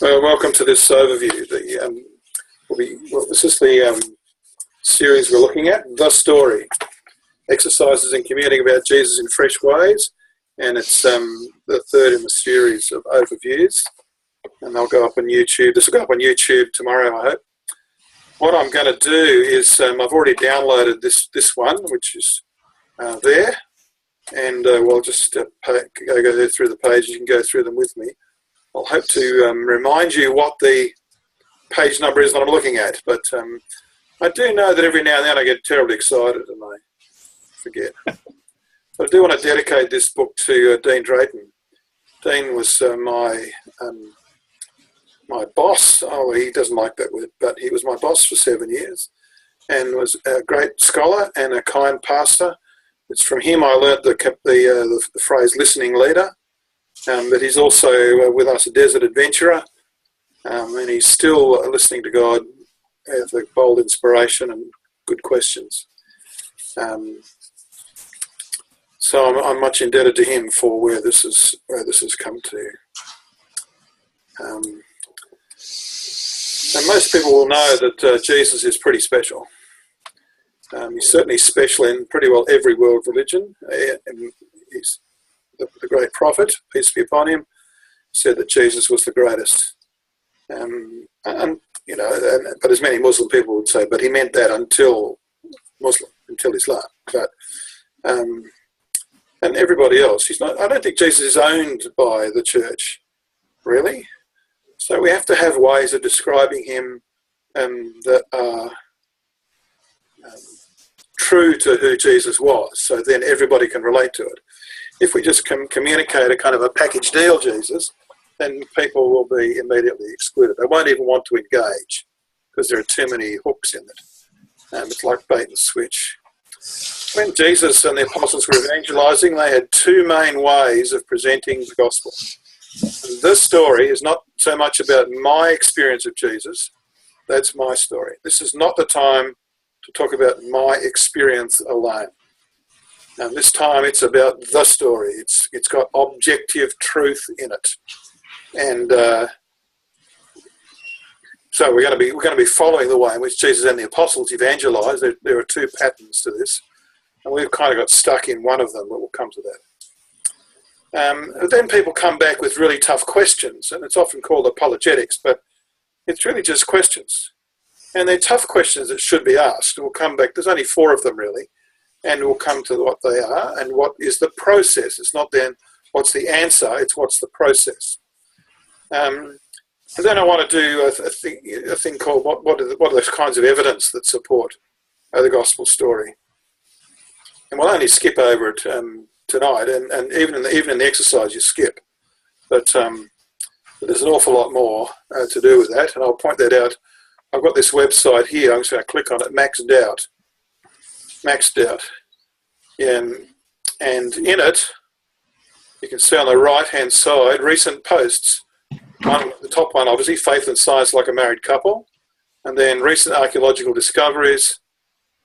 Well, welcome to this overview. This is the series we're looking at, The Story, Exercises in Communicating About Jesus in Fresh Ways, and it's the third in the series of overviews, and they'll go up on YouTube. This will go up on YouTube tomorrow, I hope. What I'm going to do is, I've already downloaded this one, which is there, and we'll just go through the pages. You can go through them with me. I'll hope to remind you what the page number is that I'm looking at, but I do know that every now and then I get terribly excited and I forget. But I do want to dedicate this book to Dean Drayton. Dean was my boss. Oh, he doesn't like that word, but he was my boss for 7 years and was a great scholar and a kind pastor. It's from him I learnt the phrase listening leader. But he's also with us a desert adventurer, and he's still listening to God with a bold inspiration and good questions. So I'm much indebted to him for where this has come to. And most people will know that Jesus is pretty special. He's certainly special in pretty well every world religion. He's the great prophet, peace be upon him, said that Jesus was the greatest. But as many Muslim people would say, but he meant that until Islam. But and everybody else, he's not. I don't think Jesus is owned by the church, really. So we have to have ways of describing him that are true to who Jesus was, so then everybody can relate to it. If we just communicate a kind of a package deal Jesus, then people will be immediately excluded. They won't even want to engage because there are too many hooks in it. It's like bait and switch. When Jesus and the apostles were evangelizing, they had two main ways of presenting the gospel. And this story is not so much about my experience of Jesus. That's my story. This is not the time to talk about my experience alone. And this time it's about the story. It's got objective truth in it, and so we're going to be following the way in which Jesus and the apostles evangelized. There are two patterns to this, and we've kind of got stuck in one of them, but we'll come to that. Then people come back with really tough questions, and it's often called apologetics, but it's really just questions, and they're tough questions that should be asked. We'll come back. There's only 4 of them really. And we'll come to what they are and what is the process. It's not then what's the answer, it's what's the process. And then I want to do a thing called what are those kinds of evidence that support the gospel story. And we'll only skip over it tonight, and even in the exercise you skip. But there's an awful lot more to do with that, and I'll point that out. I've got this website here. I'm just going to click on it, Maxed Out, and in it you can see on the right hand side recent posts. The top one obviously, faith and science like a married couple, and then recent archaeological discoveries,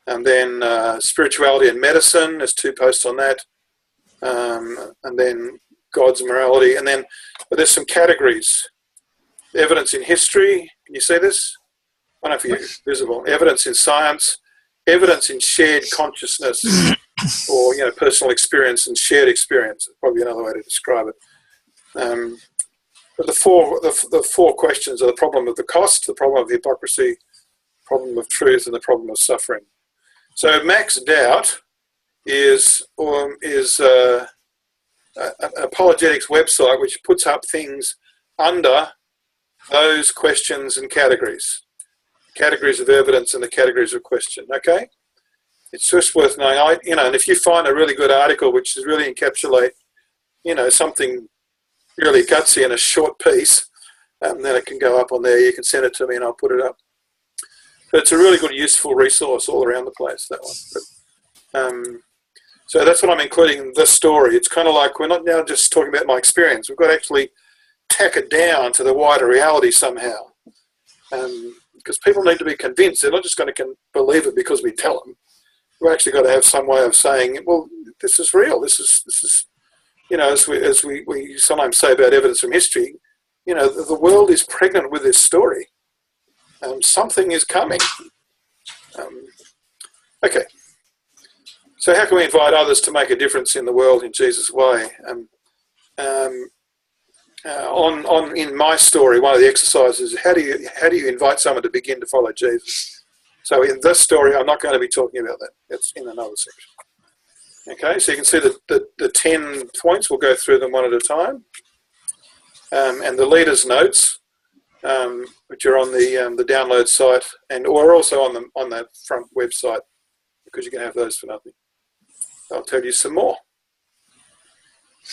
and then spirituality and medicine. There's 2 posts on that, and then God's morality, and then but there's some categories. Evidence in history, can you see this? I don't know if it's visible. Evidence in science, evidence in shared consciousness, or personal experience and shared experience. Probably another way to describe it. But the four questions are the problem of the cost, the problem of hypocrisy, the problem of truth, and the problem of suffering. So Maxed Out is an apologetics website which puts up things under those questions and categories of evidence and the categories of question. Okay. It's just worth knowing, and if you find a really good article which is really encapsulate, something really gutsy in a short piece, then it can go up on there. You can send it to me and I'll put it up. But it's a really good, useful resource all around the place, that one. But, so that's what I'm including in this story. It's kind of like we're not now just talking about my experience. We've got to actually tack it down to the wider reality somehow. Because people need to be convinced. They're not just going to believe it because we tell them. We've actually got to have some way of saying, well, this is real. This is as we sometimes say about evidence from history, the world is pregnant with this story. Something is coming. Okay. So how can we invite others to make a difference in the world in Jesus' way? In my story, one of the exercises is how do you invite someone to begin to follow Jesus? So in this story, I'm not going to be talking about that. It's in another section. Okay, so you can see the 10 points. We'll go through them one at a time. And the leader's notes, which are on the download site, or also on the front website, because you can have those for nothing. I'll tell you some more.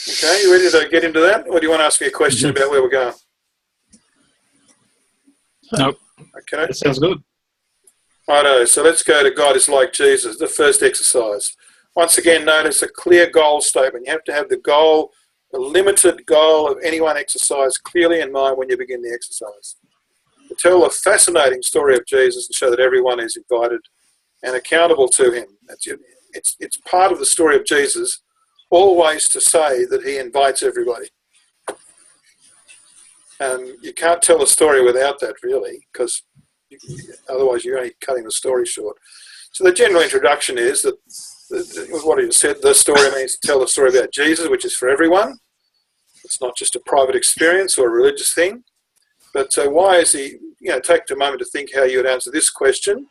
Okay, you ready to get into that? Or do you want to ask me a question about where we're going? Nope. Okay. That sounds good. Righto, so let's go to God is like Jesus, the first exercise. Once again, notice a clear goal statement. You have to have the goal, the limited goal of any one exercise clearly in mind when you begin the exercise. To tell a fascinating story of Jesus and show that everyone is invited and accountable to him. It's part of the story of Jesus always to say that he invites everybody. You can't tell a story without that, really, because otherwise you're only cutting the story short. So the general introduction is that, what he said, the story means to tell the story about Jesus, which is for everyone. It's not just a private experience or a religious thing. But so why is he, take a moment to think how you would answer this question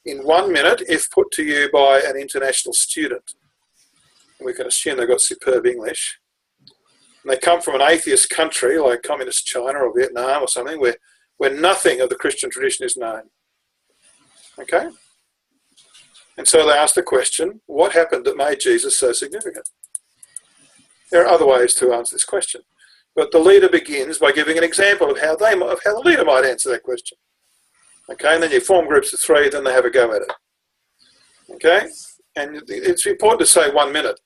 in 1 minute if put to you by an international student. And we can assume they've got superb English. And they come from an atheist country like communist China or Vietnam or something where nothing of the Christian tradition is known. Okay? And so they ask the question, what happened that made Jesus so significant? There are other ways to answer this question. But the leader begins by giving an example of how the leader might answer that question. Okay, and then you form groups of 3, then they have a go at it. Okay? And it's important to say 1 minute.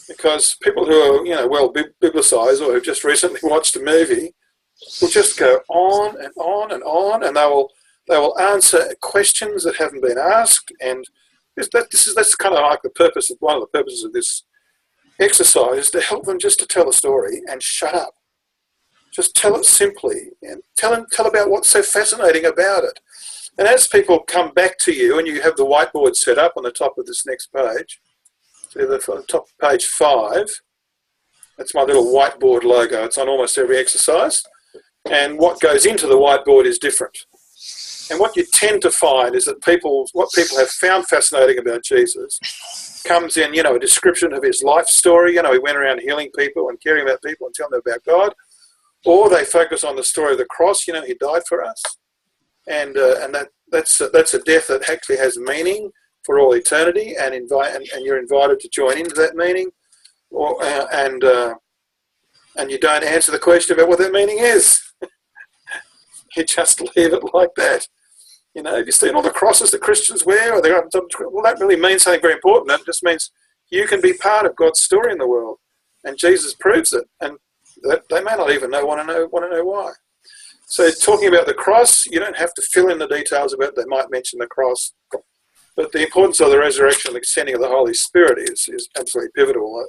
Because people who are, well biblicized or who've just recently watched a movie will just go on and on and on, and they will answer questions that haven't been asked, and that's kind of like one of the purposes of this exercise is to help them just to tell a story and shut up. Just tell it simply and tell about what's so fascinating about it. And as people come back to you, and you have the whiteboard set up on the top of this next page, so the top of page 5, that's my little whiteboard logo. It's on almost every exercise. And what goes into the whiteboard is different. And what you tend to find is that what people have found fascinating about Jesus comes in, a description of his life story. He went around healing people and caring about people and telling them about God. Or they focus on the story of the cross. He died for us. And that's a death that actually has meaning for all eternity, and you're invited to join into that meaning. And you don't answer the question about what that meaning is. You just leave it like that. Have you seen all the crosses that Christians wear? Well, that really means something very important. That just means you can be part of God's story in the world, and Jesus proves it. And they may not even want to know why. So talking about the cross, you don't have to fill in the details about it. They might mention the cross, but the importance of the resurrection and the sending of the Holy Spirit is absolutely pivotal.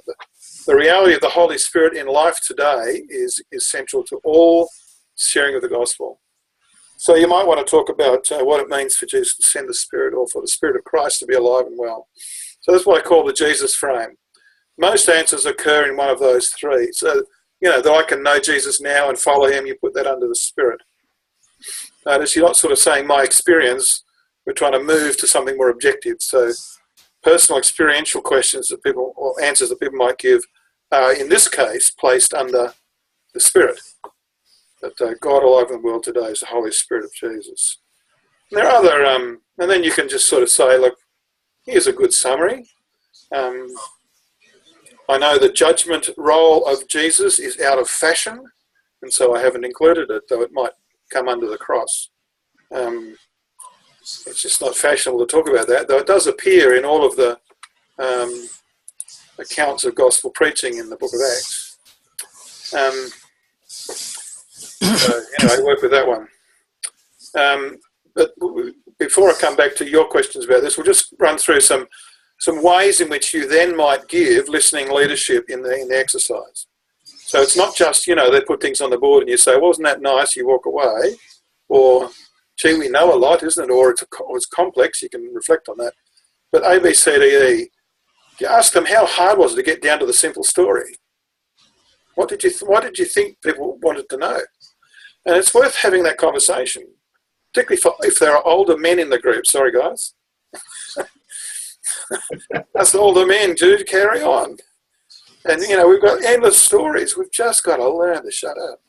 The reality of the Holy Spirit in life today is central to all sharing of the gospel. So you might want to talk about what it means for Jesus to send the Spirit, or for the Spirit of Christ to be alive and well. So that's what I call the Jesus frame. Most answers occur in one of those 3. So, that I can know Jesus now and follow him, you put that under the Spirit. Notice you're not sort of saying my experience. We're trying to move to something more objective. So personal experiential questions or answers that people might give are, in this case, placed under the Spirit. That God alive in the world today is the Holy Spirit of Jesus. And there are other, and then you can just sort of say, look, here's a good summary. I know the judgment role of Jesus is out of fashion, and so I haven't included it, though it might come under the cross. It's just not fashionable to talk about that, though it does appear in all of the accounts of gospel preaching in the book of Acts. So, work with that one. But before I come back to your questions about this, we'll just run through some ways in which you then might give listening leadership in the exercise. So it's not just, they put things on the board and you say, wasn't that nice, you walk away, or, gee, we know a lot, isn't it? Or it's complex, you can reflect on that. But A, B, C, D, E, you ask them, how hard was it to get down to the simple story? What did you think people wanted to know? And it's worth having that conversation, particularly if there are older men in the group. Sorry, guys. Us older men do carry on. And, we've got endless stories. We've just got to learn to shut up.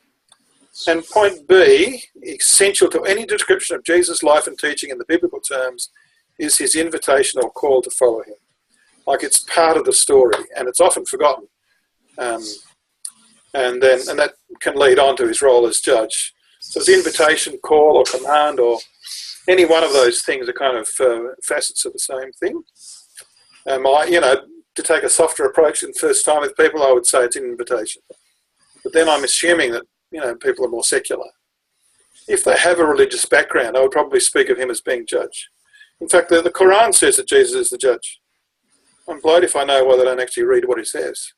And point B, essential to any description of Jesus' life and teaching in the biblical terms, is his invitation or call to follow him. Like it's part of the story, and it's often forgotten. And that can lead on to his role as judge. So his invitation, call, or command, or any one of those things are kind of facets of the same thing. To take a softer approach in first time with people, I would say it's an invitation. But then I'm assuming that, people are more secular. If they have a religious background, I would probably speak of him as being judge. In fact, the Quran says that Jesus is the judge. I'm glad if I know why they don't actually read what he says.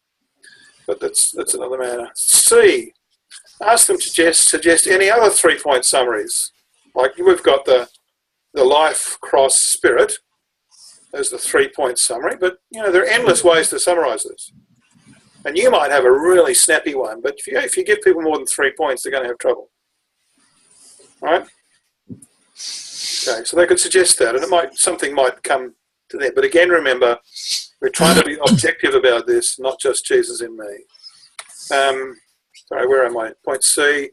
But that's another matter. C, ask them to suggest any other 3-point summaries. Like we've got the life, cross, spirit as the 3-point summary, but there are endless ways to summarise this. And you might have a really snappy one, but if you give people more than 3 points, they're going to have trouble. All right? Okay, so they could suggest that, and something might come to them. But again, remember, we're trying to be objective about this, not just Jesus in me. Sorry, where am I? Point C.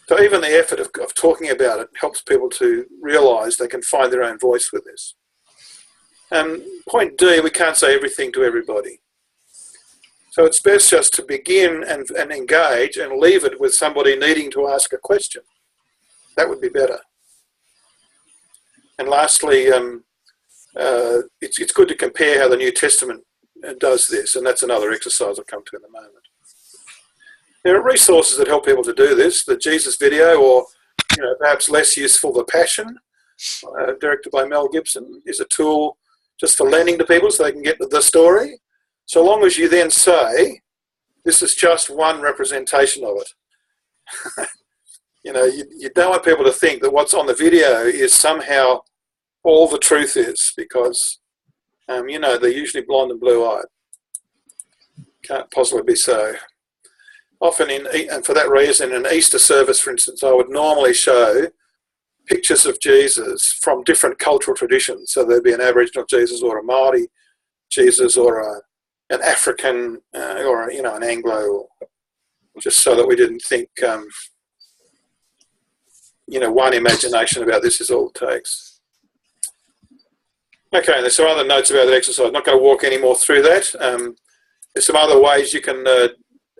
So even the effort of talking about it helps people to realise they can find their own voice with this. Point D, we can't say everything to everybody. So it's best just to begin and engage and leave it with somebody needing to ask a question. That would be better. And lastly, it's good to compare how the New Testament does this, and that's another exercise I'll come to in a moment. There are resources that help people to do this. The Jesus video, or perhaps less useful, The Passion, directed by Mel Gibson, is a tool just for lending to people so they can get the story. So long as you then say, this is just one representation of it. You don't want people to think that what's on the video is somehow all the truth is, because, they're usually blonde and blue-eyed. Can't possibly be so. Often, and for that reason, in an Easter service, for instance, I would normally show pictures of Jesus from different cultural traditions. So there'd be an Aboriginal Jesus, or a Māori Jesus, or an African, or an Anglo, just so that we didn't think, one imagination about this is all it takes. Okay, and there's some other notes about that exercise. I'm not going to walk any more through that. There's some other ways you can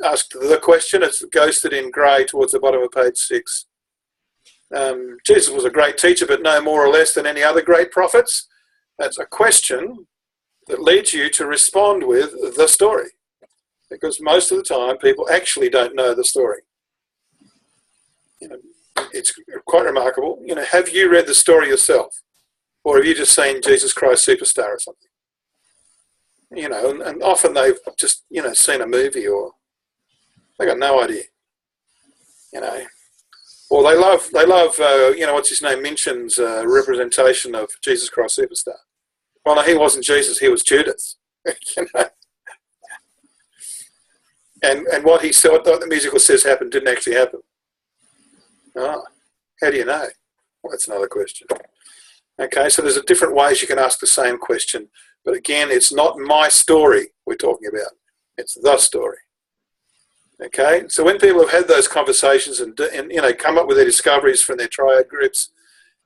ask the question. It's ghosted in grey towards the bottom of page 6. Jesus was a great teacher, but no more or less than any other great prophets. That's a question that leads you to respond with the story, because most of the time people actually don't know the story. It's quite remarkable. Have you read the story yourself, or have you just seen Jesus Christ Superstar or something? And often they've just seen a movie, or they got no idea. Or they love what's his name, Minchin's representation of Jesus Christ Superstar. Well, no, he wasn't Jesus, he was Judas. And what he said, what the musical says happened, didn't actually happen. Oh, how do you know? Well, that's another question. Okay, so there's different ways you can ask the same question, but again, it's not my story we're talking about. It's the story. Okay, so when people have had those conversations and come up with their discoveries from their triad groups,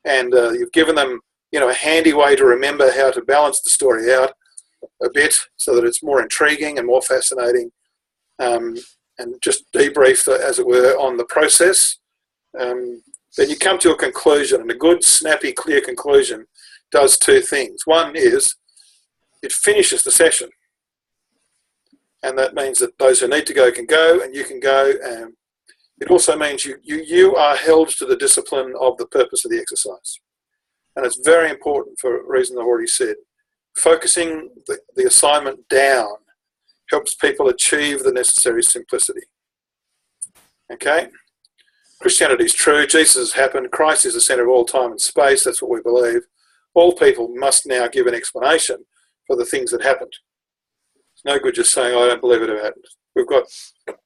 and you've given them a handy way to remember how to balance the story out a bit so that it's more intriguing and more fascinating, and just debrief, as it were, on the process, then you come to a conclusion, and a good, snappy, clear conclusion does two things. One is it finishes the session. And that means that those who need to go can go, and you can go. And it also means you are held to the discipline of the purpose of the exercise. And it's very important for a reason I've already said. Focusing the assignment down helps people achieve the necessary simplicity. Okay? Christianity is true. Jesus has happened. Christ is the centre of all time and space. That's what we believe. All people must now give an explanation for the things that happened. It's no good just saying, I don't believe it happened.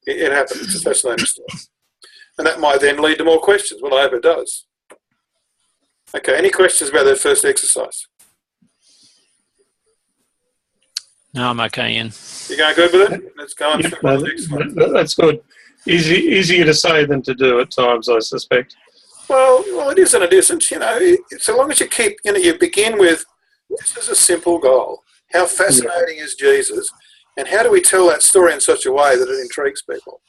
It happened. It's a fascinating story. And that might then lead to more questions. Well, I hope it does. Okay, any questions about that first exercise? No, I'm okay, Ian. You going good with it? Let's go on. Yep, that's good. Easier to say than to do at times, I suspect. Well, it is and it isn't. So long as you keep, you begin with, this is a simple goal. How fascinating is Jesus? And how do we tell that story in such a way that it intrigues people?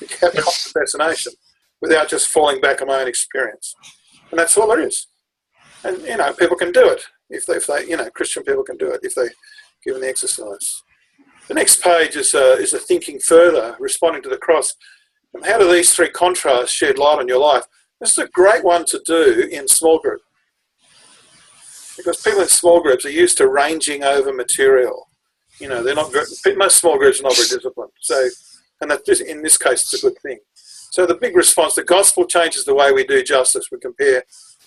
You have constant fascination without just falling back on my own experience. And that's all there is. And, people can do it. If they Christian people can do it if they given the exercise. The next page is a thinking further, responding to the cross. And how do these three contrasts shed light on your life? This is a great one to do in small group. Because people in small groups are used to ranging over material. They're not most small groups are not very disciplined. So, and that in this case, it's a good thing. So the big response, the gospel changes the way we do justice. We compare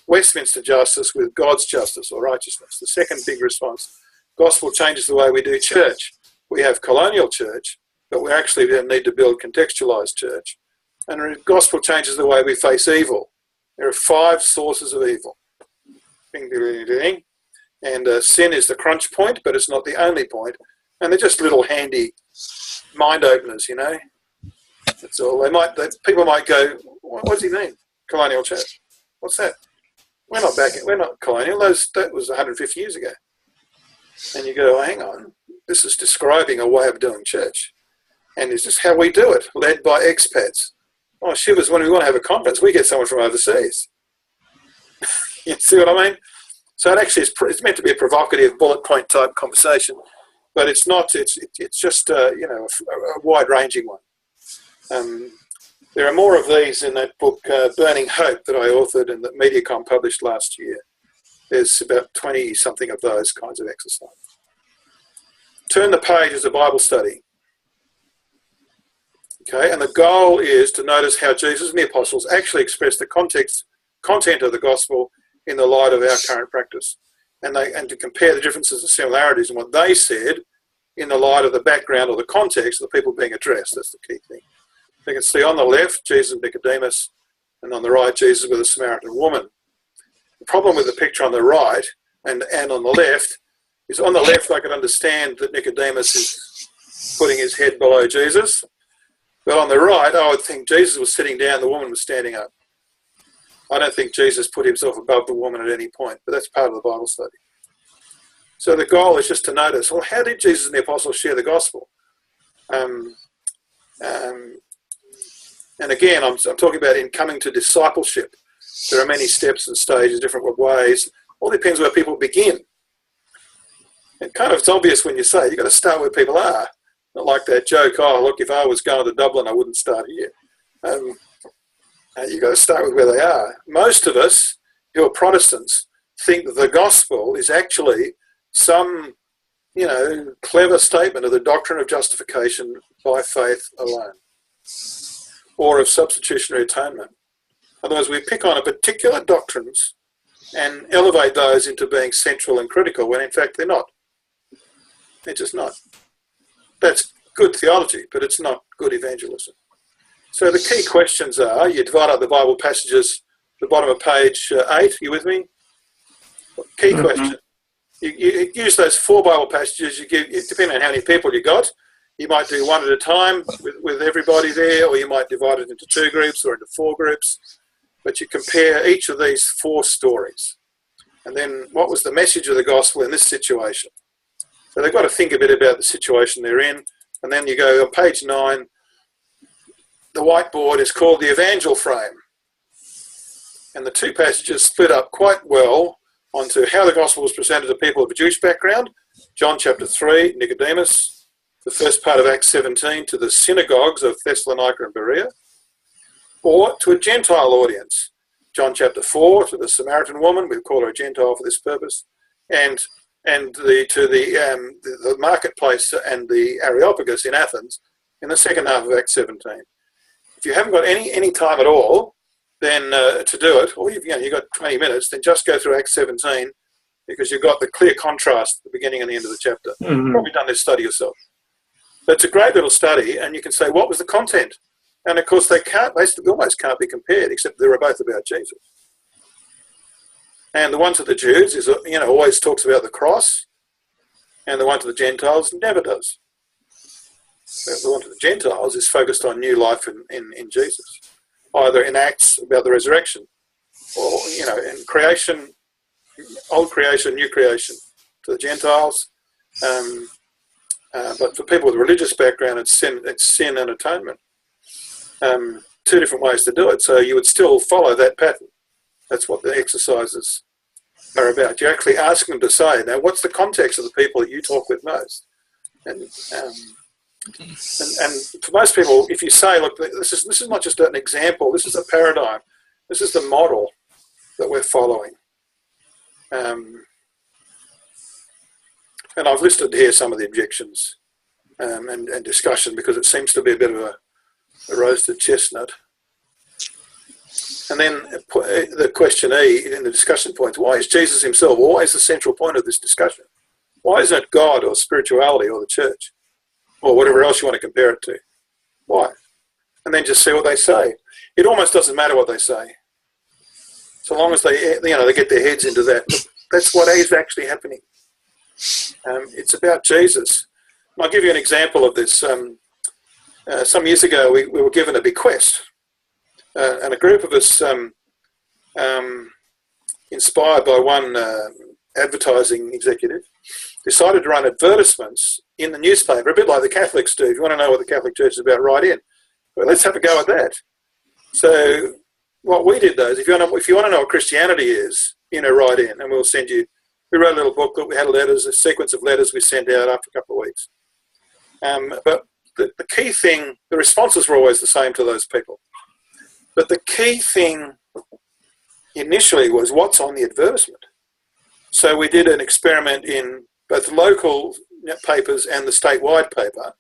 Westminster justice with God's justice or righteousness. The second big response, gospel changes the way we do church. We have colonial church, but we actually need to build contextualised church. And the gospel changes the way we face evil. There are 5 sources of evil. And sin is the crunch point, but it's not the only point. And they're just little handy mind openers, That's all. People might go, what does he mean? Colonial church. What's that? We're not colonial. That was 150 years ago. And you go, hang on. This is describing a way of doing church. And it's just how we do it, led by expats. Oh, shivers, when we want to have a conference, we get someone from overseas. You see what I mean? So it actually it's meant to be a provocative bullet point type conversation, but it's not. It's just a wide-ranging one. There are more of these in that book, Burning Hope, that I authored and that Mediacom published last year. There's about 20-something of those kinds of exercises. Turn the page as a Bible study. Okay, and the goal is to notice how Jesus and the apostles actually expressed the content of the gospel in the light of our current practice, and to compare the differences and similarities in what they said in the light of the background or the context of the people being addressed. That's the key thing. You can see on the left, Jesus and Nicodemus, and on the right, Jesus with a Samaritan woman. The problem with the picture on the right and on the left is on the left I can understand that Nicodemus is putting his head below Jesus, but on the right I would think Jesus was sitting down, the woman was standing up. I don't think Jesus put himself above the woman at any point, but that's part of the Bible study. So the goal is just to notice, well, how did Jesus and the apostles share the gospel? And again, I'm talking about in coming to discipleship. There are many steps and stages, different ways. All depends where people begin. And it's obvious when you say you've got to start where people are. Not like that joke, oh, look, if I was going to Dublin, I wouldn't start here. You've got to start with where they are. Most of us who are Protestants think that the gospel is actually some, clever statement of the doctrine of justification by faith alone, or of substitutionary atonement. Otherwise, we pick on a particular doctrines and elevate those into being central and critical when in fact they're not. They're just not. That's good theology, but it's not good evangelism. So the key questions are, you divide up the Bible passages at the bottom of page 8, you with me? Key question. You use those 4 Bible passages, depending on how many people you got, you might do one at a time with everybody there, or you might divide it into 2 groups or into 4 groups. But you compare each of these 4 stories. And then what was the message of the gospel in this situation? So they've got to think a bit about the situation they're in. And then you go on page 9, the whiteboard is called the Evangel Frame. And the 2 passages split up quite well onto how the gospel was presented to people of a Jewish background. John chapter 3, Nicodemus. The first part of Acts 17 to the synagogues of Thessalonica and Berea. Or to a Gentile audience. John chapter 4 to the Samaritan woman. We call her a Gentile for this purpose. And and the marketplace and the Areopagus in Athens in the second half of Acts 17. If you haven't got any time at all, then to do it, or you've got 20 minutes, then just go through Acts 17, because you've got the clear contrast at the beginning and the end of the chapter. You've probably done this study yourself. But it's a great little study, and you can say, what was the content? And of course, they almost can't be compared, except they were both about Jesus. And the one to the Jews is, always talks about the cross, and the one to the Gentiles never does. The one to the Gentiles is focused on new life in Jesus, either in Acts about the resurrection, or in creation, old creation, new creation to the Gentiles. But for people with a religious background, it's sin and atonement. Two different ways to do it. So you would still follow that pattern. That's what the exercises are about. You're actually asking them to say, now, what's the context of the people that you talk with most? And for most people, if you say, look, this is not just an example, this is a paradigm, this is the model that we're following. And I've listed here some of the objections and discussion, because it seems to be a bit of a roasted chestnut. And then the question E in the discussion points, why is Jesus himself always the central point of this discussion? Why isn't it God or spirituality or the church or whatever else you want to compare it to? Why? And then just see what they say. It almost doesn't matter what they say, so long as they get their heads into that. Look, that's what is actually happening. It's about Jesus. And I'll give you an example of this. Some years ago, we were given a bequest, and a group of us, inspired by one advertising executive, decided to run advertisements in the newspaper, a bit like the Catholics do. If you want to know what the Catholic Church is about, write in. Well, let's have a go at that. So what we did, though, is if you want to know what Christianity is, write in, and we'll send you. We wrote a little booklet. We had letters, a sequence of letters we sent out after a couple of weeks. But the key thing, the responses were always the same to those people. But the key thing initially was what's on the advertisement. So we did an experiment in both the local papers and the statewide paper,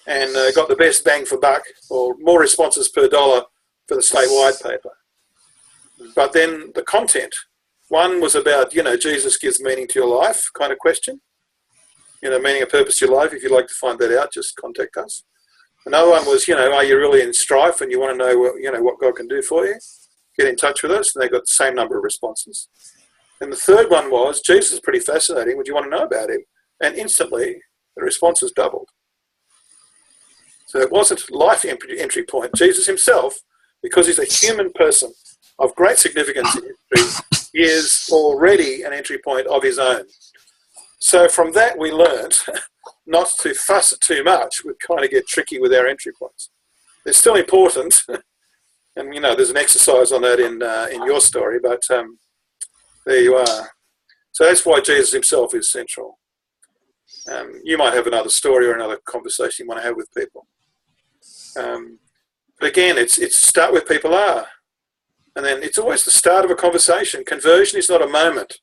and got the best bang for buck, or more responses per dollar for the statewide paper. But then the content, one was about, Jesus gives meaning to your life kind of question. Meaning and purpose to your life. If you'd like to find that out, just contact us. Another one was, are you really in strife and you want to know what God can do for you? Get in touch with us. And they got the same number of responses. And the third one was, Jesus is pretty fascinating. Would you want to know about him? And instantly, the responses doubled. So it wasn't life entry point. Jesus himself, because he's a human person of great significance in history, is already an entry point of his own. So from that, we learned not to fuss it too much. We kind of get tricky with our entry points. They're still important, and there's an exercise on that in your story. But there you are. So that's why Jesus himself is central. You might have another story or another conversation you want to have with people. But again, it's start where people are, and then it's always the start of a conversation. Conversion is not a moment.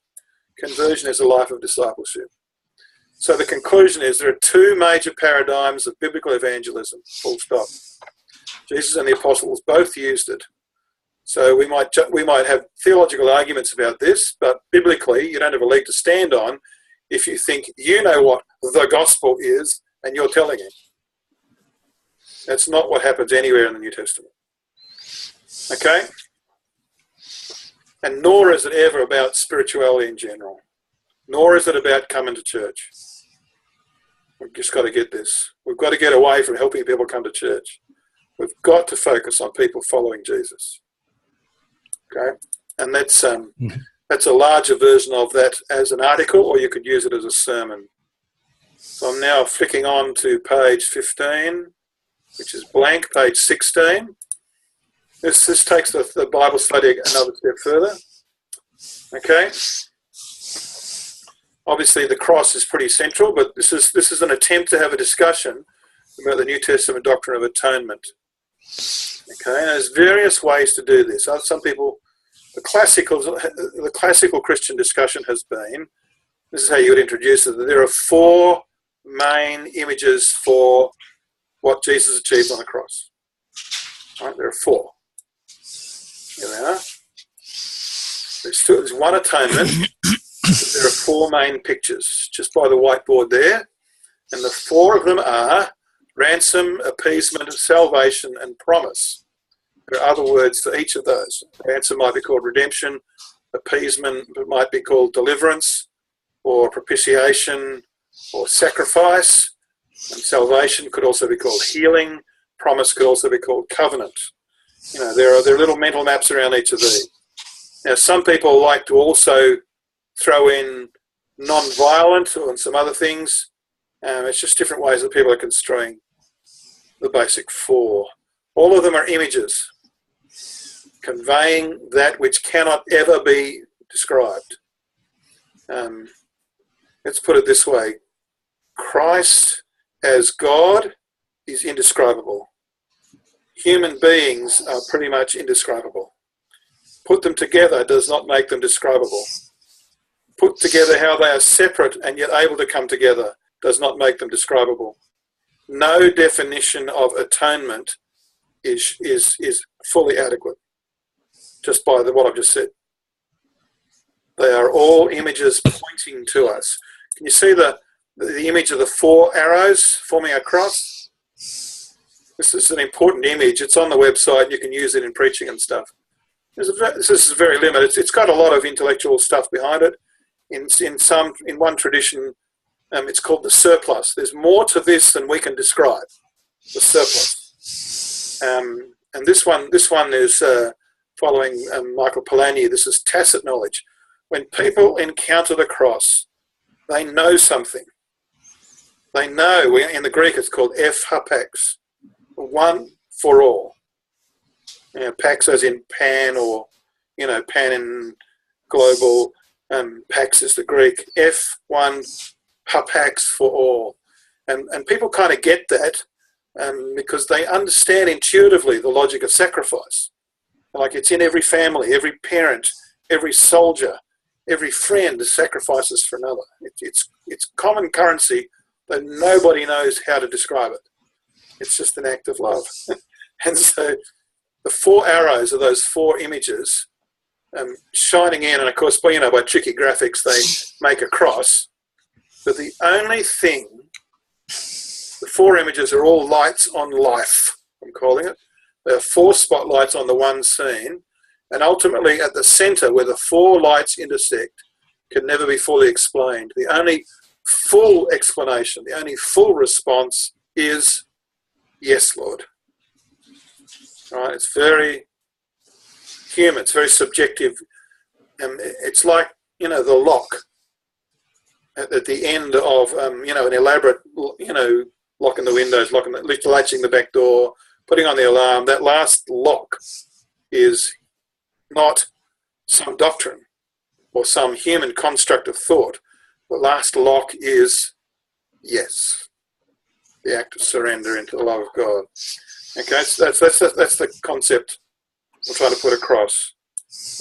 Conversion is a life of discipleship. So the conclusion is there are two major paradigms of biblical evangelism, full stop. Jesus and the apostles both used it. So we might have theological arguments about this, but biblically you don't have a leg to stand on if you think you know what the gospel is and you're telling him. That's not what happens anywhere in the New Testament. Okay? And nor is it ever about spirituality in general. Nor is it about coming to church. We've just got to get this. We've got to get away from helping people come to church. We've got to focus on people following Jesus. Okay? And that's a larger version of that as an article, or you could use it as a sermon. So I'm now flicking on to page 15, which is blank, page 16. This takes the Bible study another step further. Okay? Obviously, the cross is pretty central, but this is an attempt to have a discussion about the New Testament doctrine of atonement. Okay? And there's various ways to do this. Some people, the classical Christian discussion has been, this is how you would introduce it. There are four main images for what Jesus achieved on the cross. Right, there are four. Here they are. There's one atonement. There are four main pictures just by the whiteboard there. And the four of them are ransom, appeasement, salvation, and promise. There are other words for each of those. Ransom might be called redemption. Appeasement might be called deliverance or propitiation or sacrifice. And salvation could also be called healing. Promise could also be called covenant. You know, there are little mental maps around each of these. Now, some people like to also throw in non-violent and some other things. It's just different ways that people are construing the basic four. All of them are images, conveying that which cannot ever be described. Let's put it this way. Christ as God is indescribable. Human beings are pretty much indescribable. Put them together does not make them describable. Put together how they are separate and yet able to come together does not make them describable. No definition of atonement is fully adequate, just by what I've just said. They are all images pointing to us. Can you see the image of the four arrows forming a cross? This is an important image. It's on the website. You can use it in preaching and stuff. This is very limited. It's got a lot of intellectual stuff behind it. In one tradition, it's called the surplus. There's more to this than we can describe. The surplus. And this one is following Michael Polanyi. This is tacit knowledge. When people encounter the cross, they know something. They know. In the Greek, it's called hapax, one for all. Pax as in pan, or pan in global. Pax is the Greek. One hapax for all. And people kind of get that because they understand intuitively the logic of sacrifice. Like, it's in every family, every parent, every soldier, every friend sacrifices for another. It's common currency, but nobody knows how to describe it. It's just an act of love. And so the four arrows are those four images shining in, and of course, by tricky graphics, they make a cross. But the only thing, the four images are all lights on life, I'm calling it. There are four spotlights on the one scene, and ultimately at the center where the four lights intersect can never be fully explained. The only full explanation, the only full response is, yes, Lord. All right, it's very human, it's very subjective. It's like, the lock at the end of, an elaborate, locking the windows, latching the back door, putting on the alarm. That last lock is not some doctrine or some human construct of thought. The last lock is yes, the act of surrender into the love of God. Okay, so that's the concept I'm trying to put across.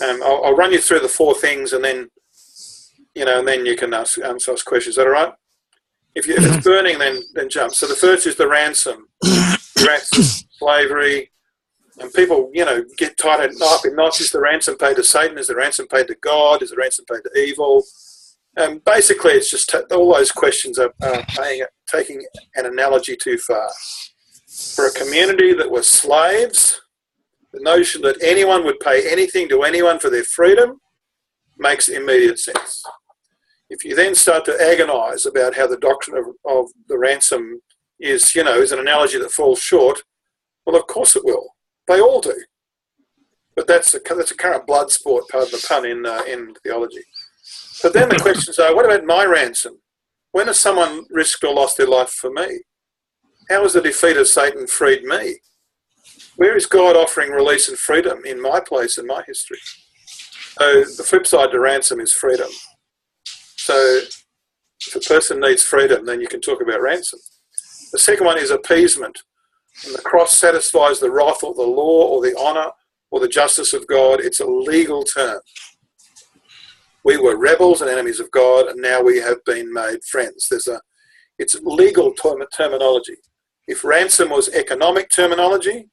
I'll run you through the four things, and then you can answer us questions. Is that all right? If it's burning, then jump. So the first is the ransom. Ransom, slavery, and people, get tied up in knots. Is the ransom paid to Satan? Is the ransom paid to God? Is the ransom paid to evil? Basically, it's just all those questions are taking an analogy too far. For a community that were slaves, the notion that anyone would pay anything to anyone for their freedom makes immediate sense. If you then start to agonize about how the doctrine of the ransom is an analogy that falls short, well, of course it will. They all do. But that's a current blood sport, pardon the pun, in theology. But then the questions are, what about my ransom? When has someone risked or lost their life for me? How has the defeat of Satan freed me? Where is God offering release and freedom in my place in my history? So the flip side to ransom is freedom. So if a person needs freedom, then you can talk about ransom. The second one is appeasement. When the cross satisfies the wrath or the law or the honour or the justice of God, it's a legal term. We were rebels and enemies of God, and now we have been made friends. It's legal terminology. If ransom was economic terminology,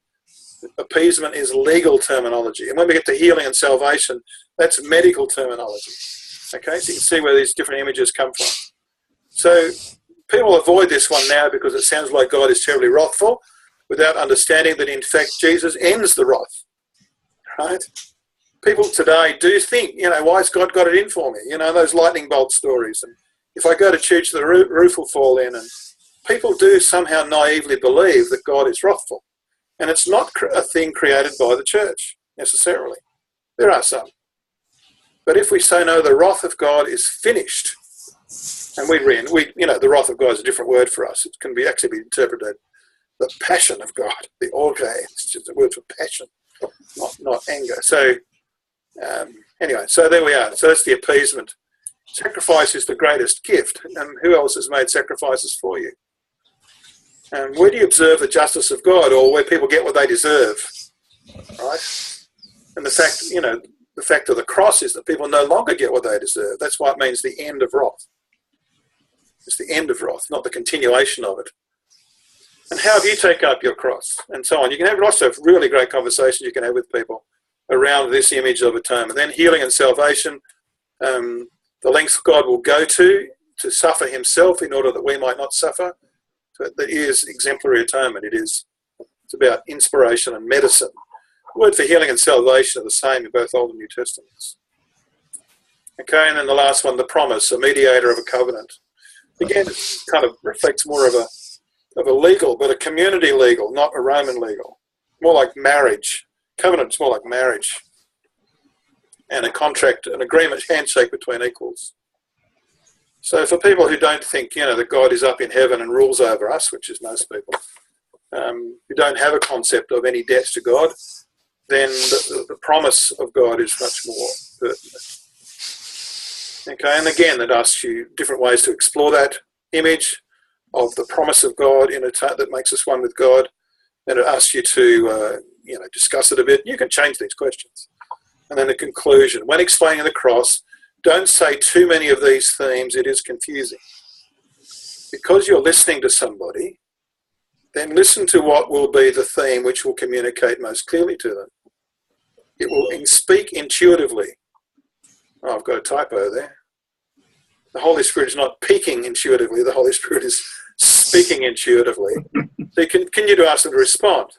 appeasement is legal terminology. And when we get to healing and salvation, that's medical terminology. Okay, so you can see where these different images come from. So people avoid this one now because it sounds like God is terribly wrathful, without understanding that in fact Jesus ends the wrath. Right? People today do think, why has God got it in for me? Those lightning bolt stories. And if I go to church, the roof will fall in. And people do somehow naively believe that God is wrathful. And it's not a thing created by the church, necessarily. There are some. But if we say, no, the wrath of God is finished, and the wrath of God is a different word for us. It can actually be interpreted the passion of God, the orge. It's just a word for passion, not anger. So anyway, so there we are. So that's the appeasement. Sacrifice is the greatest gift. And who else has made sacrifices for you? Where do you observe the justice of God, or where people get what they deserve? Right? And the fact of the cross is that people no longer get what they deserve. That's why it means the end of wrath. It's the end of wrath, not the continuation of it. And how do you take up your cross? And so on. You can have lots of really great conversations you can have with people around this image of atonement. Then healing and salvation, the lengths God will go to suffer himself in order that we might not suffer. So that is exemplary atonement. It's about inspiration and medicine. The word for healing and salvation are the same in both Old and New Testaments. Okay, and then the last one, the promise, a mediator of a covenant. Again, it kind of reflects more of a legal, but a community legal, not a Roman legal. More like marriage. Covenant's more like marriage. And a contract, an agreement, handshake between equals. So for people who don't think, that God is up in heaven and rules over us, which is most people, who don't have a concept of any debts to God, then the promise of God is much more pertinent. Okay, and again, it asks you different ways to explore that image of the promise of God that makes us one with God. And it asks you to, discuss it a bit. You can change these questions. And then the conclusion. When explaining the cross, don't say too many of these themes. It is confusing. Because you're listening to somebody, then listen to what will be the theme which will communicate most clearly to them. It will speak intuitively. Oh, I've got a typo there. The Holy Spirit is not peaking intuitively. The Holy Spirit is speaking intuitively. So you continue to ask them to respond.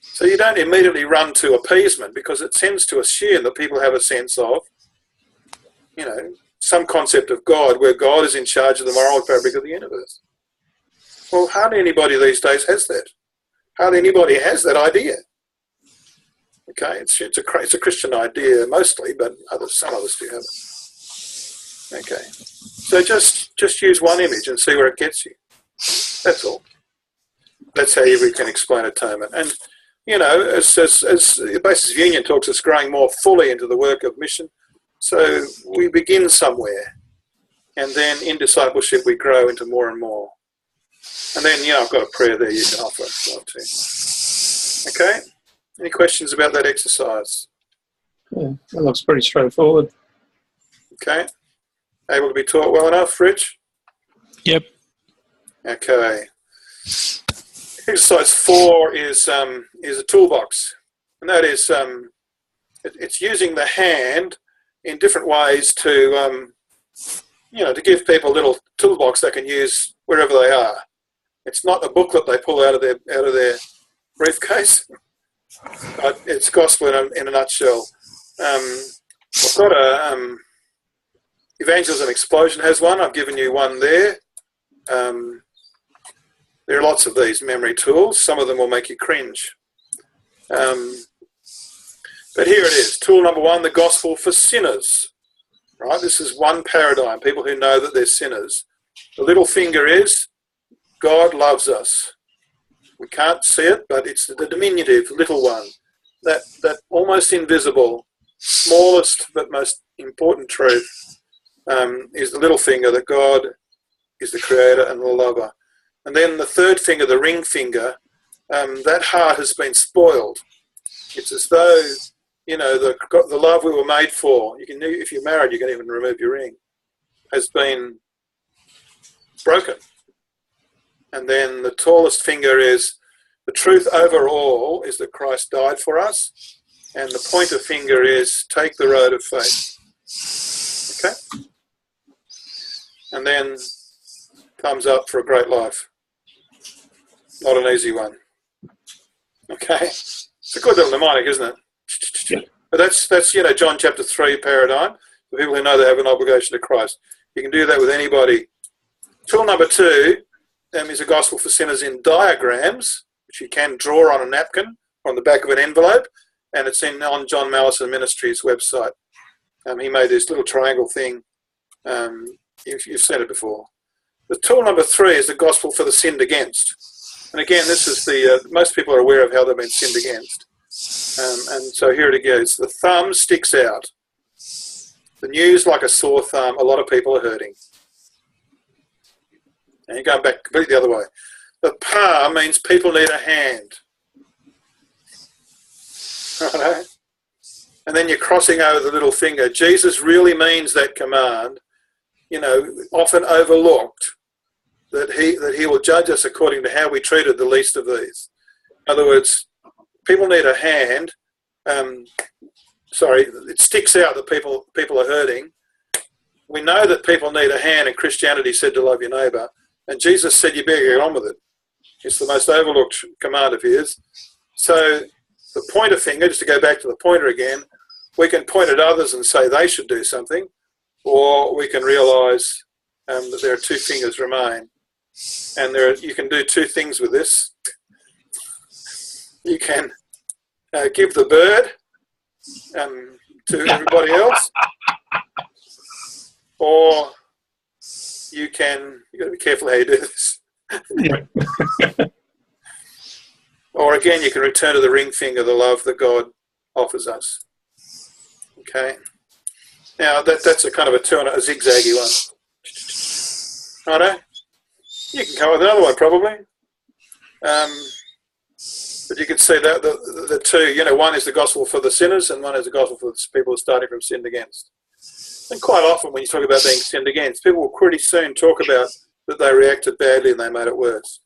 So you don't immediately run to appeasement, because it tends to assume that people have a sense of, some concept of God, where God is in charge of the moral fabric of the universe. Well, hardly anybody these days has that. Hardly anybody has that idea. Okay, it's a Christian idea mostly, but some others do have it. Okay, so just use one image and see where it gets you. That's all. That's how we can explain atonement. And as the Basis of Union talks, it's growing more fully into the work of mission. So we begin somewhere, and then in discipleship we grow into more and more. And then I've got a prayer there you can offer as well too. Okay. Any questions about that exercise? Yeah, that looks pretty straightforward. Okay. Able to be taught well enough, Rich? Yep. Okay. Exercise 4 is a toolbox, and that is it's using the hand in different ways to to give people a little toolbox they can use wherever they are. It's not a booklet they pull out of their briefcase. But it's gospel in a nutshell. I've got a Evangelism Explosion has one. I've given you one there. There are lots of these memory tools. Some of them will make you cringe. But here it is. Tool number 1, the gospel for sinners. Right? This is one paradigm. People who know that they're sinners. The little finger is God loves us. We can't see it, but it's the diminutive little one, that almost invisible, smallest but most important truth is the little finger, that God is the creator and the lover. And then the third finger, the ring finger, that heart has been spoiled. It's as though the love we were made for, you can, if you're married, you can even remove your ring, has been broken. And then the tallest finger is the truth overall is that Christ died for us. And the pointer finger is take the road of faith. Okay? And then thumbs up for a great life. Not an easy one. Okay? It's a good little mnemonic, isn't it? Yeah. But that's John chapter 3 paradigm. For people who know they have an obligation to Christ. You can do that with anybody. Tool number 2 is a gospel for sinners in diagrams, which you can draw on a napkin or on the back of an envelope, and it's on John Mallison Ministries' website. He made this little triangle thing. You've seen it before. The tool number 3 is the gospel for the sinned against. And again, this is most people are aware of how they've been sinned against. And so here it goes. The thumb sticks out. The news like a sore thumb. A lot of people are hurting. And you're going back completely the other way. The palm means people need a hand. Right? And then you're crossing over the little finger. Jesus really means that command, often overlooked, that he will judge us according to how we treated the least of these. In other words, people need a hand. It sticks out that people are hurting. We know that people need a hand, and Christianity said to love your neighbour. And Jesus said you better get on with it. It's the most overlooked command of his. So the pointer finger, just to go back to the pointer again, we can point at others and say they should do something, or we can realise that there are 2 fingers remain. And you can do 2 things with this. You can give the bird to everybody else, or you've got to be careful how you do this. Yeah. Or again, you can return to the ring finger, the love that God offers us. Okay. Now that's a kind of a zigzaggy one. Righto? You can come up with another one probably. But you can see that the 2, one is the gospel for the sinners, and one is the gospel for the people who are starting from sinned against. And quite often when you talk about being sinned against, people will pretty soon talk about that they reacted badly and they made it worse.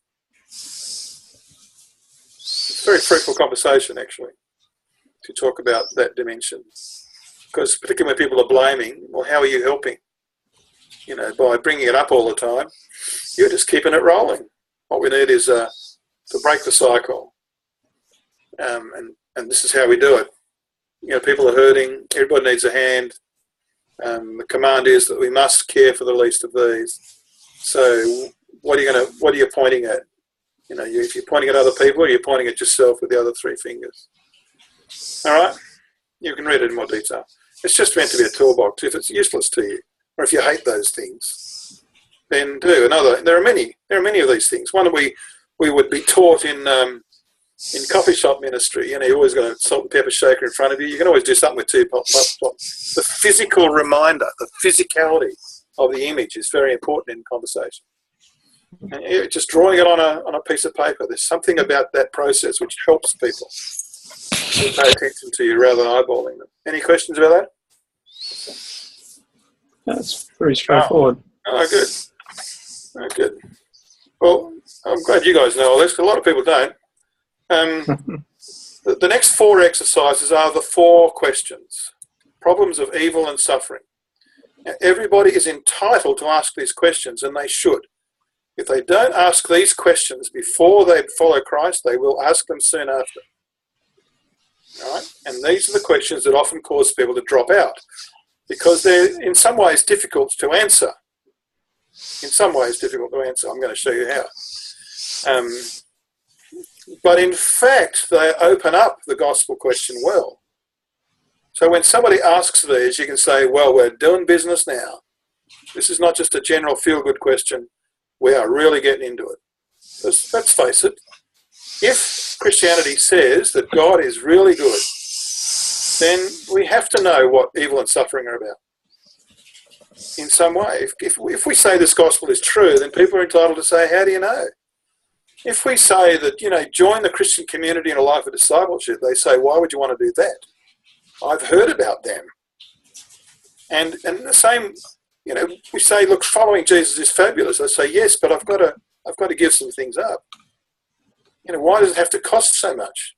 It's a very fruitful conversation, actually, to talk about that dimension. Because particularly when people are blaming, well, how are you helping? By bringing it up all the time, you're just keeping it rolling. What we need is to break the cycle. And this is how we do it. People are hurting. Everybody needs a hand. The command is that we must care for the least of these. So what are you pointing at? If you're pointing at other people, you're pointing at yourself with the other 3 fingers. All right? You can read it in more detail. It's just meant to be a toolbox. If it's useless to you, or if you hate those things, then do another. There are many of these things. One we would be taught in coffee shop ministry. You always got a salt and pepper shaker in front of you. You can always do something with 2 pop. The physical reminder, the physicality of the image is very important in conversation. And just drawing it on a piece of paper, there's something about that process which helps people to pay attention to you rather than eyeballing them. Any questions about that? That's pretty straightforward. Oh, good. Oh, good. Well, I'm glad you guys know all this, because a lot of people don't. The next 4 exercises are the 4 questions. Problems of evil and suffering. Now, everybody is entitled to ask these questions, and they should. If they don't ask these questions before they follow Christ, they will ask them soon after. All right? And these are the questions that often cause people to drop out, because they're in some ways difficult to answer. I'm going to show you how. But in fact, they open up the gospel question well. So when somebody asks these, you can say, well, we're doing business now. This is not just a general feel-good question. We are really getting into it. Because let's face it, if Christianity says that God is really good, then we have to know what evil and suffering are about in some way. If we say this gospel is true, then people are entitled to say, how do you know? If we say that, join the Christian community in a life of discipleship, they say, why would you want to do that? I've heard about them. And the same, you know, we say, look, following Jesus is fabulous. I say, yes, but I've got to give some things up. You know, why does it have to cost so much?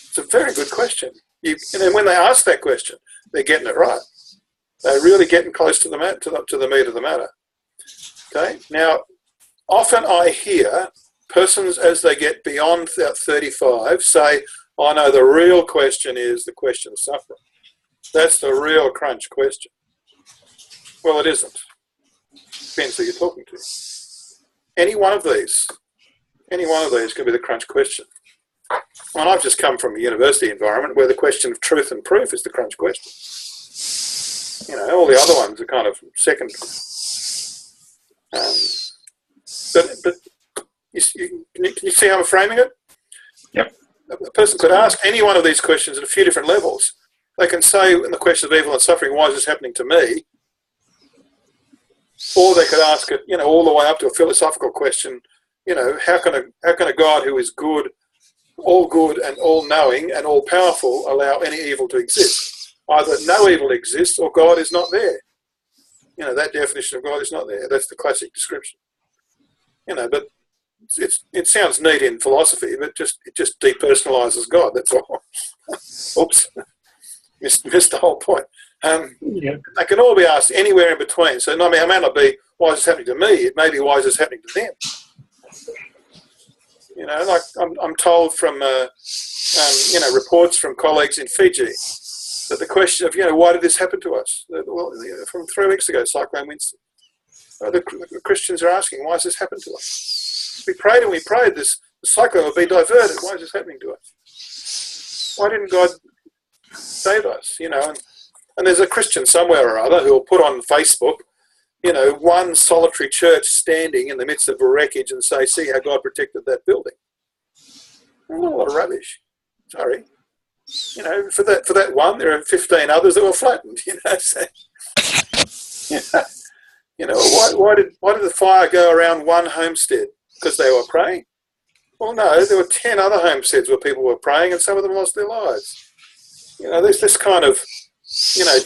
It's a very good question. And then when they ask that question, they're getting it right. They're really getting close to the meat of the matter. Okay. Now, often I hear persons as they get beyond 35 say, "I know the real question is the question of suffering. That's the real crunch question." Well, it isn't. Depends who you're talking to. Any one of these can be the crunch question. And I've just come from a university environment where the question of truth and proof is the crunch question. You know, all the other ones are kind of secondary. But can you see how I'm framing it? Yep. A person could ask any one of these questions at a few different levels. They can say in the question of evil and suffering, why is this happening to me? Or they could ask it, you know, all the way up to a philosophical question, you know, how can a God who is good and all-knowing and all-powerful allow any evil to exist? Either no evil exists or God is not there. You know, that definition of God is not there. That's the classic description. You know, but it sounds neat in philosophy, but it just depersonalizes God. That's all. Oops, missed the whole point. They can all be asked anywhere in between. So, I mean, it may not be why is this happening to me. It may be why is this happening to them. You know, like I'm told from you know, reports from colleagues in Fiji that the question of, you know, why did this happen to us? Well, from 3 weeks ago, Cyclone Winston. The Christians are asking, why has this happened to us? We prayed and we prayed, the cyclone will be diverted. Why is this happening to us? Why didn't God save us? You know, and there's a Christian somewhere or other who will put on Facebook, you know, one solitary church standing in the midst of a wreckage and say, see how God protected that building. A lot of rubbish. Sorry. You know, for that one, there are 15 others that were flattened, you know. So, you know, why did the fire go around one homestead? Because they were praying? Well, no, there were 10 other homesteads where people were praying and some of them lost their lives. You know, there's this kind of, you know,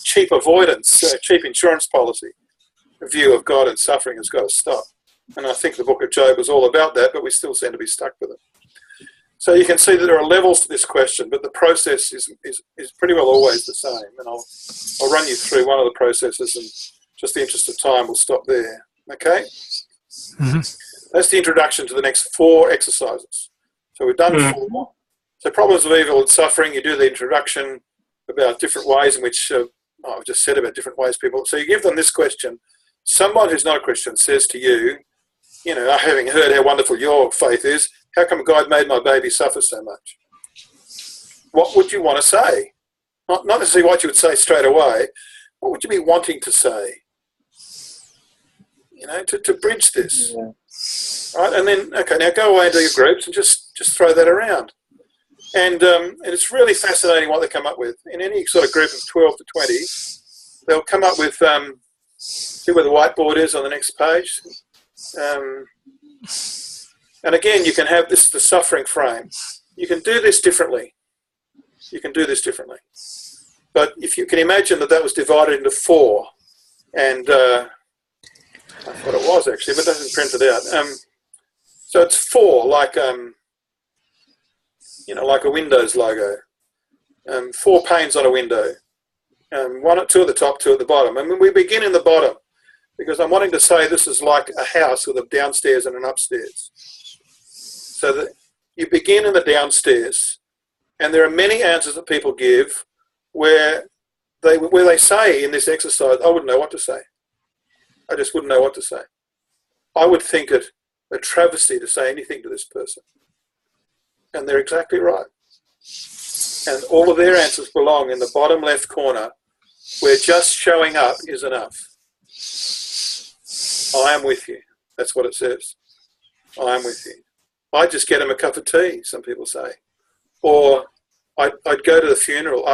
cheap avoidance, cheap insurance policy view of God and suffering has got to stop. And I think the book of Job was all about that, but we still seem to be stuck with it. So you can see that there are levels to this question, but the process is pretty well always the same. And I'll run you through one of the processes, and just the interest of time, we'll stop there. Okay? Mm-hmm. That's the introduction to the next 4 exercises. So we've done 4. So problems of evil and suffering, you do the introduction about different ways in which, I've just said about different ways people. So you give them this question. Someone who's not a Christian says to you, you know, having heard how wonderful your faith is, how come God made my baby suffer so much? What would you want to say? Not necessarily what you would say straight away. What would you be wanting to say? You know, to bridge this. Yeah. Right? And then, okay, now go away and do your groups and just throw that around. And it's really fascinating what they come up with. In any sort of group of 12 to 20, they'll come up with, see where the whiteboard is on the next page. And again, you can have the suffering frame. You can do this differently. But if you can imagine that was divided into 4, and I thought it was actually, but it doesn't print it out. So it's 4, like you know, like a Windows logo. 4 panes on a window. 2 at the top, 2 at the bottom. And we begin in the bottom because I'm wanting to say this is like a house with a downstairs and an upstairs. So that you begin in the downstairs, and there are many answers that people give where they say in this exercise, I wouldn't know what to say. I just wouldn't know what to say. I would think it a travesty to say anything to this person. And they're exactly right. And all of their answers belong in the bottom left corner where just showing up is enough. I am with you. That's what it says. I am with you. I'd just get him a cup of tea, some people say. Or I'd go to the funeral.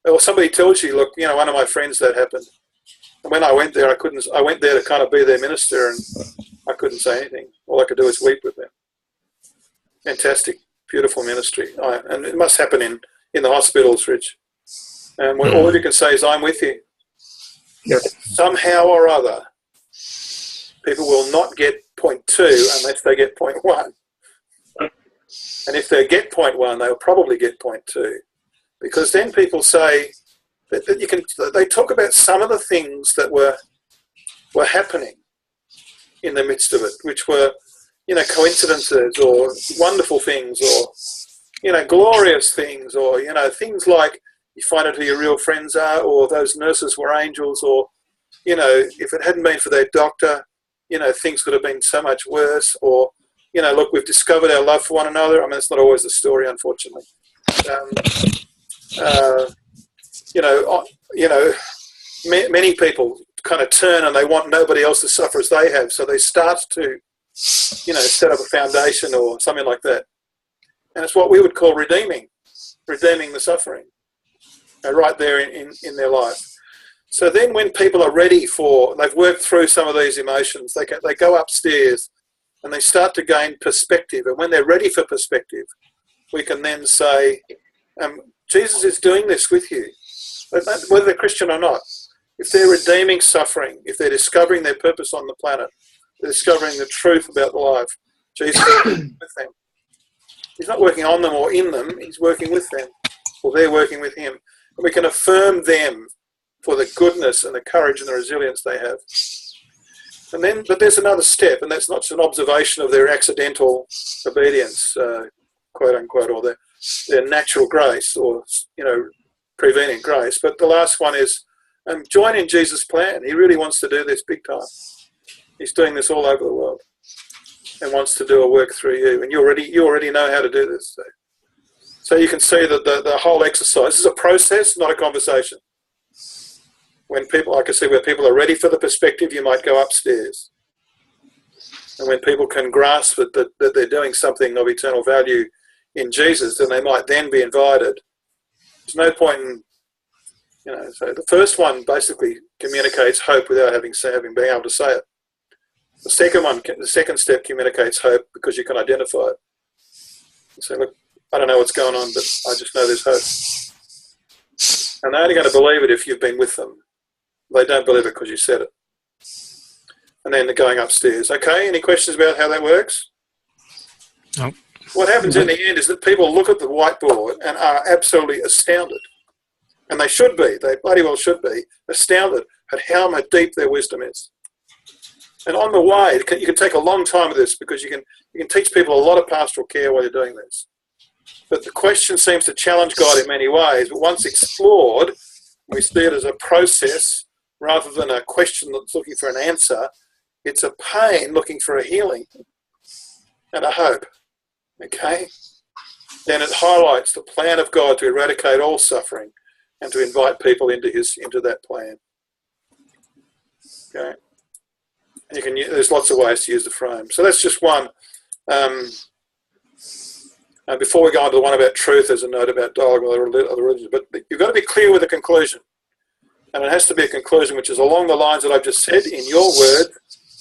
Or somebody tells you, look, you know, one of my friends that happened. And when I went there, I went there to kind of be their minister, and I couldn't say anything. All I could do is weep with them. Fantastic, beautiful ministry. And it must happen in in the hospitals, Rich. And all you can say is, I'm with you. Yep. Somehow or other, people will not get point 2 unless they get point 1. And if they get point 1, they'll probably get point 2. Because then people say that you can. They talk about some of the things that were happening in the midst of it, which were, coincidences or wonderful things or, glorious things or, things like you find out who your real friends are, or those nurses were angels, or, if it hadn't been for their doctor, things could have been so much worse, or, look, we've discovered our love for one another. I mean, it's not always the story, unfortunately. Many people kind of turn and they want nobody else to suffer as they have, so they start to, set up a foundation or something like that. And it's what we would call redeeming the suffering, right there in their life. So then when people are ready they've worked through some of these emotions, they go upstairs and they start to gain perspective. And when they're ready for perspective, we can then say, Jesus is doing this with you, whether they're Christian or not. If they're redeeming suffering, if they're discovering their purpose on the planet, they're discovering the truth about life, Jesus is working with them. He's not working on them or in them, he's working with them, or they're working with him. And we can affirm them for the goodness and the courage and the resilience they have. But there's another step, and that's not just an observation of their accidental obedience, quote unquote, or their natural grace, or prevenient grace. But the last one is join in Jesus' plan. He really wants to do this big time. He's doing this all over the world and wants to do a work through you. And you already know how to do this. So you can see that the whole exercise is a process, not a conversation. When people, like I said, where people are ready for the perspective, you might go upstairs. And when people can grasp that they're doing something of eternal value in Jesus, then they might then be invited. There's no point in, so the first one basically communicates hope without being able to say it. The second step communicates hope because you can identify it. You say, look, I don't know what's going on, but I just know there's hope. And they're only going to believe it if you've been with them. They don't believe it because you said it. And then they're going upstairs. Okay, any questions about how that works? No. What happens in the end is that people look at the whiteboard and are absolutely astounded. And they should be, they bloody well should be, astounded at how deep their wisdom is. And on the way, you can take a long time with this because you can teach people a lot of pastoral care while you're doing this. But the question seems to challenge God in many ways. But once explored, we see it as a process rather than a question that's looking for an answer. It's a pain looking for a healing and a hope. Okay? Then it highlights the plan of God to eradicate all suffering and to invite people into that plan. Okay? And there's lots of ways to use the frame. So that's just one. And before we go on to the one about truth, there's a note about dialogue with other religions. But you've got to be clear with the conclusion. And it has to be a conclusion which is along the lines that I've just said in your word,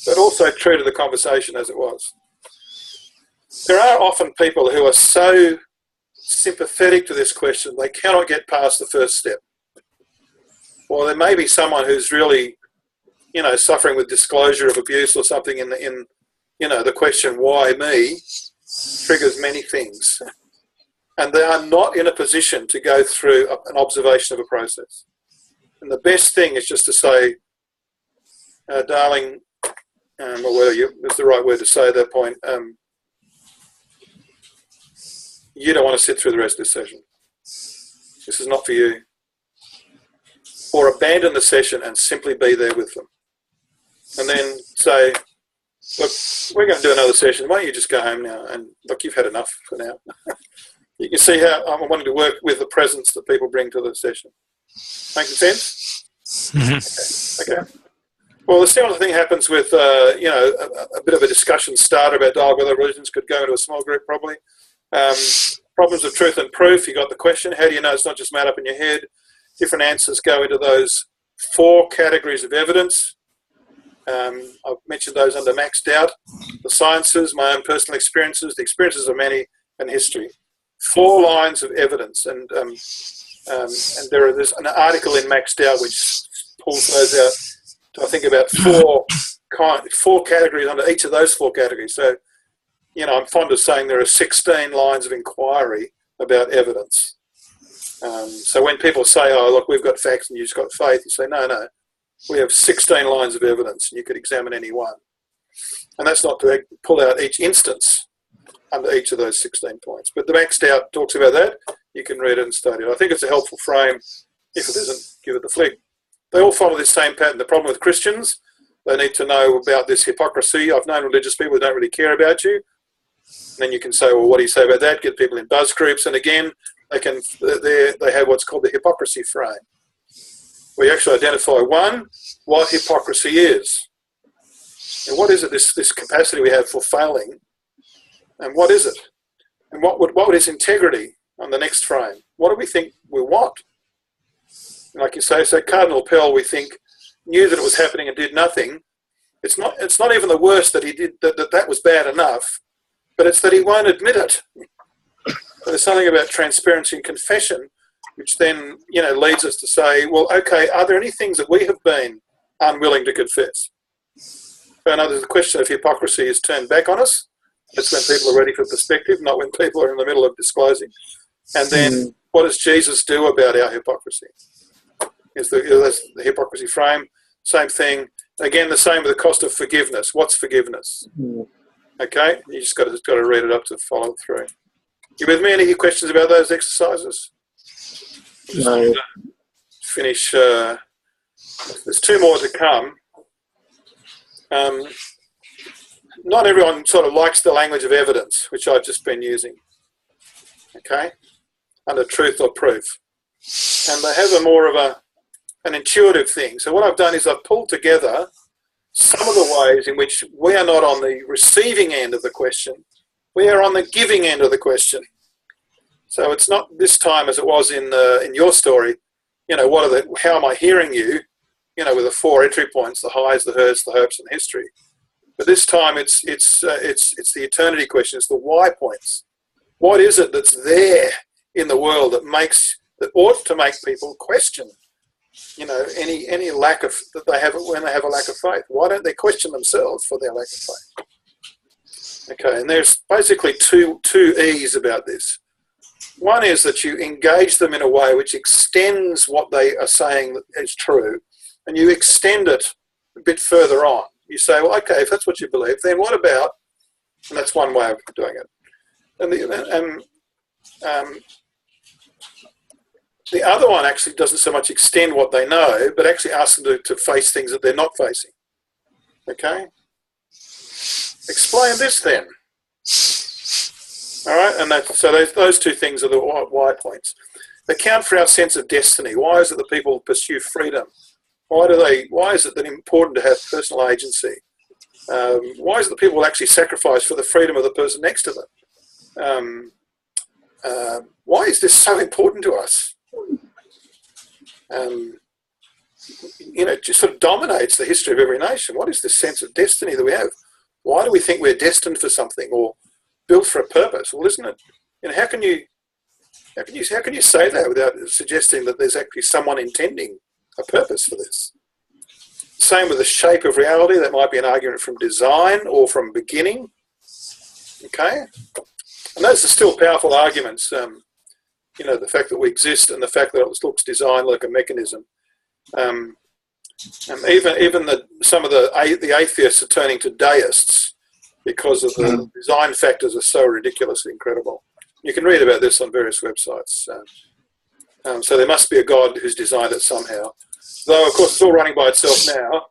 but also true to the conversation as it was. There are often people who are so sympathetic to this question, they cannot get past the first step. Or there may be someone who's really, suffering with disclosure of abuse or something in the question, why me, triggers many things. And they are not in a position to go through an observation of a process. And the best thing is just to say, darling, it's the right word to say at that point, you don't want to sit through the rest of this session. This is not for you. Or abandon the session and simply be there with them. And then say, look, we're going to do another session. Why don't you just go home now? And look, you've had enough for now. You can see how I'm wanting to work with the presence that people bring to the session. Making sense? Mm-hmm. Okay. Well, the similar thing happens with, a bit of a discussion starter about dialogue with other religions. Could go into a small group probably. Problems of truth and proof. You got the question. How do you know it's not just made up in your head? Different answers go into those 4 categories of evidence. I've mentioned those under maxed out. The sciences, my own personal experiences, the experiences of many, and history. 4 lines of evidence, and there's an article in Max Dow which pulls those out to, I think, about 4 categories under each of those 4 categories. So, I'm fond of saying there are 16 lines of inquiry about evidence. So when people say, oh, look, we've got facts and you've just got faith, you say, no, we have 16 lines of evidence and you could examine any one. And that's not to pull out each instance under each of those 16 points. But the Maxed Out talks about that. You can read it and study it. I think it's a helpful frame. If it isn't, give it the flick. They all follow this same pattern. The problem with Christians, they need to know about this hypocrisy. I've known religious people who don't really care about you. And then you can say, well, what do you say about that? Get people in buzz groups. And again, they have what's called the hypocrisy frame. We actually identify, one, what hypocrisy is. And what is it, this capacity we have for failing? And what is it? And what is integrity on the next frame? What do we think we want? And like you say, so Cardinal Pell, we think, knew that it was happening and did nothing. It's not even the worst that he did, that was bad enough, but it's that he won't admit it. There's something about transparency and confession, which then, leads us to say, well, okay, are there any things that we have been unwilling to confess? So in other words, the question of hypocrisy is turned back on us. It's when people are ready for perspective, not when people are in the middle of disclosing. And then what does Jesus do about our hypocrisy? Is the hypocrisy frame. Same thing. Again, the same with the cost of forgiveness. What's forgiveness? Okay? You just got to read it up to follow through. You with me? Any questions about those exercises? No. Finish. There's 2 more to come. Not everyone sort of likes the language of evidence, which I've just been using. Okay? Under truth or proof. And they have a more of an intuitive thing. So what I've done is I've pulled together some of the ways in which we are not on the receiving end of the question, we are on the giving end of the question. So it's not this time as it was in your story, how am I hearing you, with the 4 entry points, the highs, the hurts, the hopes, and history. But this time it's the eternity question, it's the why points. What is it that's there in the world that ought to make people question, any lack of that they have when they have a lack of faith? Why don't they question themselves for their lack of faith? Okay, and there's basically two E's about this. One is that you engage them in a way which extends what they are saying is true, and you extend it a bit further on. You say, well, okay, if that's what you believe, then what about, and that's one way of doing it. And the other one actually doesn't so much extend what they know, but actually asks them to face things that they're not facing. Okay? Explain this then. All right, and those 2 things are the why points. Account for our sense of destiny. Why is it that people pursue freedom? Why is it that important to have personal agency? Why is it that people will actually sacrifice for the freedom of the person next to them? Why is this so important to us? It just sort of dominates the history of every nation. What is this sense of destiny that we have? Why do we think we're destined for something or built for a purpose? Well, isn't it? How can you say that without suggesting that there's actually someone intending a purpose for this? Same with the shape of reality. That might be an argument from design or from beginning. Okay? And those are still powerful arguments. The fact that we exist and the fact that it looks designed like a mechanism. And even some of the atheists are turning to deists because of the design factors are so ridiculously incredible. You can read about this on various websites. So there must be a God who's designed it somehow. Though, of course, it's all running by itself now.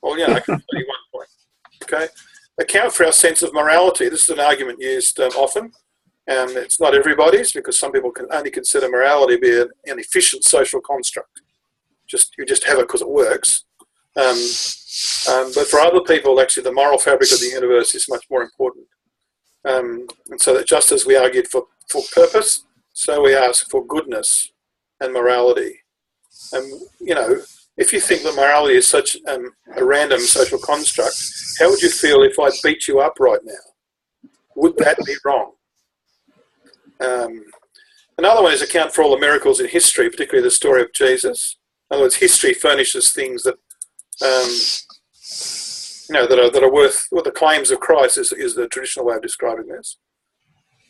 Well, I can tell you one point. Okay? Account for our sense of morality. This is an argument used often. It's not everybody's, because some people can only consider morality to be an efficient social construct. You just have it because it works. But for other people, actually, the moral fabric of the universe is much more important. And so that just as we argued for purpose, so we ask for goodness and morality. And, if you think that morality is such a random social construct, how would you feel if I beat you up right now? Would that be wrong? Another one is account for all the miracles in history, particularly the story of Jesus. In other words, history furnishes things that that are worth. Well, the claims of Christ is the traditional way of describing this.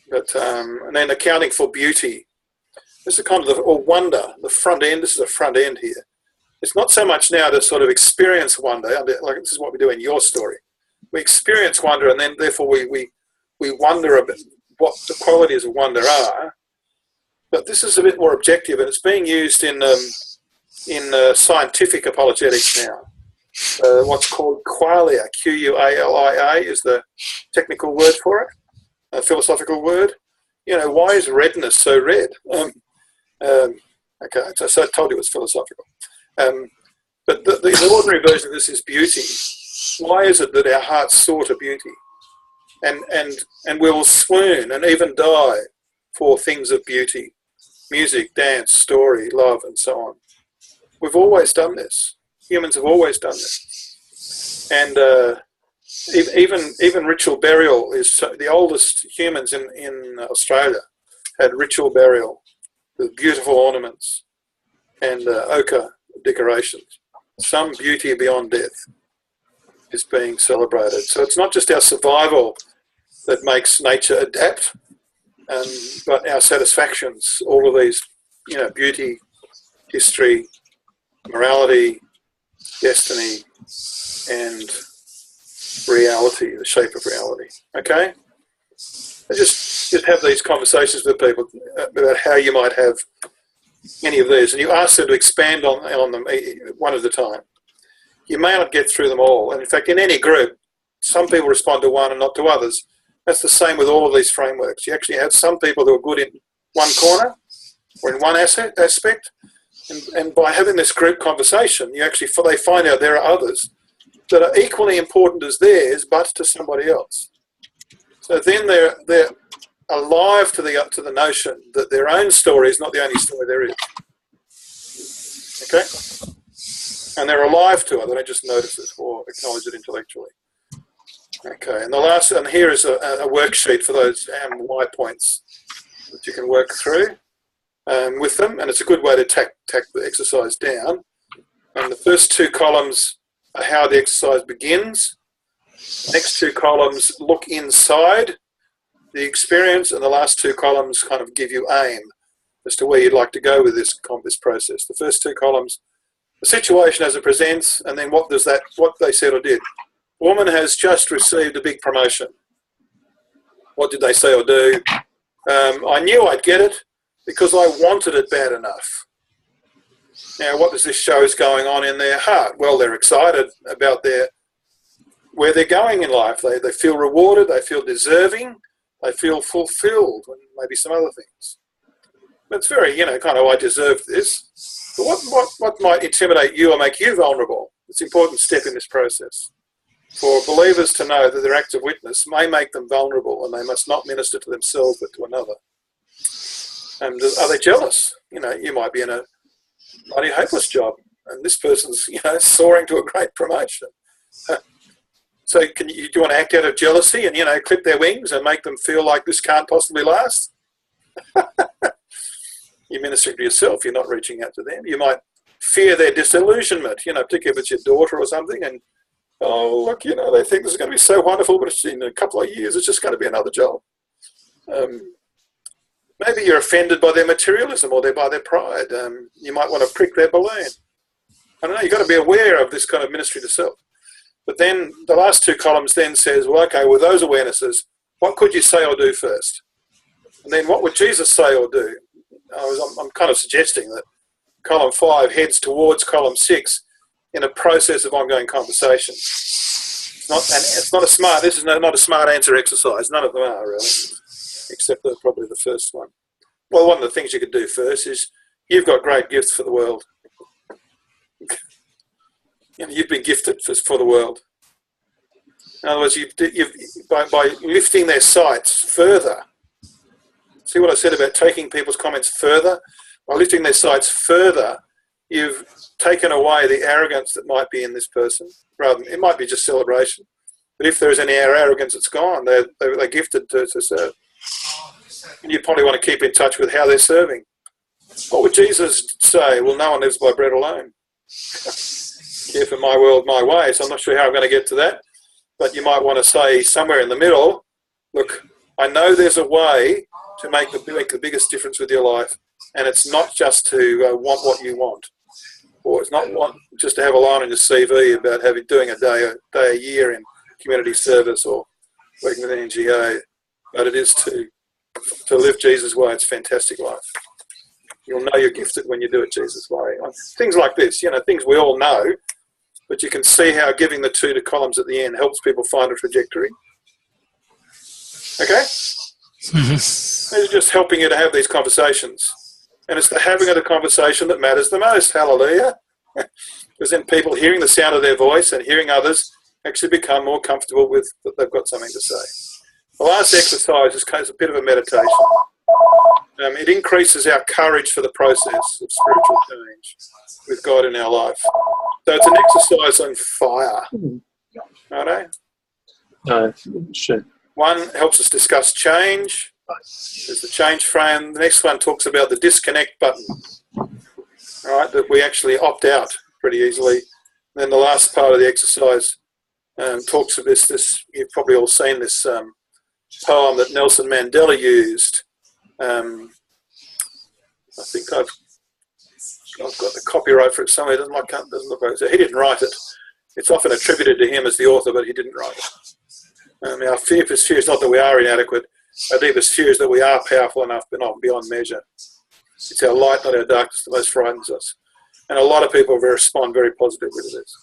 But and then accounting for beauty. This is kind of or wonder. The front end. This is the front end here. It's not so much now to sort of experience wonder. Like this is what we do in your story. We experience wonder, and then therefore we wonder a bit what the qualities of wonder are. But this is a bit more objective, and it's being used in scientific apologetics now. What's called qualia, Qualia, is the technical word for it, a philosophical word. Why is redness so red? Okay, so I told you it was philosophical. But the ordinary version of this is beauty. Why is it that our hearts soar to beauty? And we will swoon and even die for things of beauty. Music, dance, story, love, and so on. We've always done this. Humans have always done this. And even ritual burial is the oldest humans in Australia had ritual burial with beautiful ornaments and ochre decorations. Some beauty beyond death is being celebrated. So it's not just our survival that makes nature adapt, but our satisfactions, all of these, beauty, history, morality, destiny, and reality, the shape of reality. Okay? I just have these conversations with people about how you might have any of these, and you ask them to expand on them one at a time. You may not get through them all, and in fact, in any group, some people respond to one and not to others. That's the same with all of these frameworks. You actually have some people who are good in one corner or in one aspect, and by having this group conversation, they find out there are others that are equally important as theirs, but to somebody else. So then they're alive to the notion that their own story is not the only story there is. Okay, and they're alive to it. They don't just notice it or acknowledge it intellectually. Okay, and here is a worksheet for those why points that you can work through with them, and it's a good way to tack the exercise down. And the first two columns are how the exercise begins. The next two columns look inside the experience, and the last two columns kind of give you aim as to where you'd like to go with this process. The first two columns, the situation as it presents, and then what they said or did. Woman has just received a big promotion. What did they say or do? I knew I'd get it because I wanted it bad enough. Now, what does this show is going on in their heart? Well, they're excited about where they're going in life. They feel rewarded, they feel deserving, they feel fulfilled, and maybe some other things. But it's very, kind of, I deserve this. But what might intimidate you or make you vulnerable? It's an important step in this process. For believers to know that their acts of witness may make them vulnerable, and they must not minister to themselves but to another. And are they jealous? You might be in a bloody hopeless job, and this person's soaring to a great promotion. So do you want to act out of jealousy and clip their wings and make them feel like this can't possibly last? You're ministering to yourself. You're not reaching out to them. You might fear their disillusionment. Particularly if it's your daughter or something, and oh, look, they think this is going to be so wonderful, but in a couple of years, it's just going to be another job. Maybe you're offended by their materialism or by their pride. You might want to prick their balloon. I don't know, you've got to be aware of this kind of ministry to self. But then the last two columns then says, well, okay, with those awarenesses, what could you say or do first? And then what would Jesus say or do? I'm kind of suggesting that column 5 heads towards column 6 in a process of ongoing conversation. This is not a smart answer exercise. None of them are really, except probably the first one. Well, one of the things you could do first is you've got great gifts for the world. You've been gifted for the world. In other words, by lifting their sights further. See what I said about taking people's comments further? By lifting their sights further, you've taken away the arrogance that might be in this person. Rather than, it might be just celebration. But if there is any arrogance, it's gone. They're gifted to serve. And you probably want to keep in touch with how they're serving. What would Jesus say? Well, no one lives by bread alone. Care for my world, my way. So I'm not sure how I'm going to get to that. But you might want to say somewhere in the middle, look, I know there's a way to make the biggest difference with your life. And it's not just to want what you want. Or it's not just to have a line on your CV about doing a day a year in community service or working with an NGO. But it is to live Jesus' way. It's a fantastic life. You'll know you're gifted when you do it Jesus' way. Things like this, things we all know, but you can see how giving the two columns at the end helps people find a trajectory. Okay? It's just helping you to have these conversations. And it's the having of the conversation that matters the most. Hallelujah. Because then people hearing the sound of their voice and hearing others actually become more comfortable with that they've got something to say. The last exercise is kind of a bit of a meditation. It increases our courage for the process of spiritual change with God in our life. So it's an exercise on fire. Righto? Sure. One helps us discuss change. There's the change frame. The next one talks about the disconnect button. All right, that we actually opt out pretty easily. And then the last part of the exercise talks of this. You've probably all seen this poem that Nelson Mandela used. I think I've got the copyright for it somewhere. It doesn't look like so he didn't write it. It's often attributed to him as the author, but he didn't write it. Our deepest fear is not that we are inadequate. Our deepest fear is that we are powerful enough, but not beyond measure. It's our light, not our darkness, that most frightens us. And a lot of people respond very positively to this.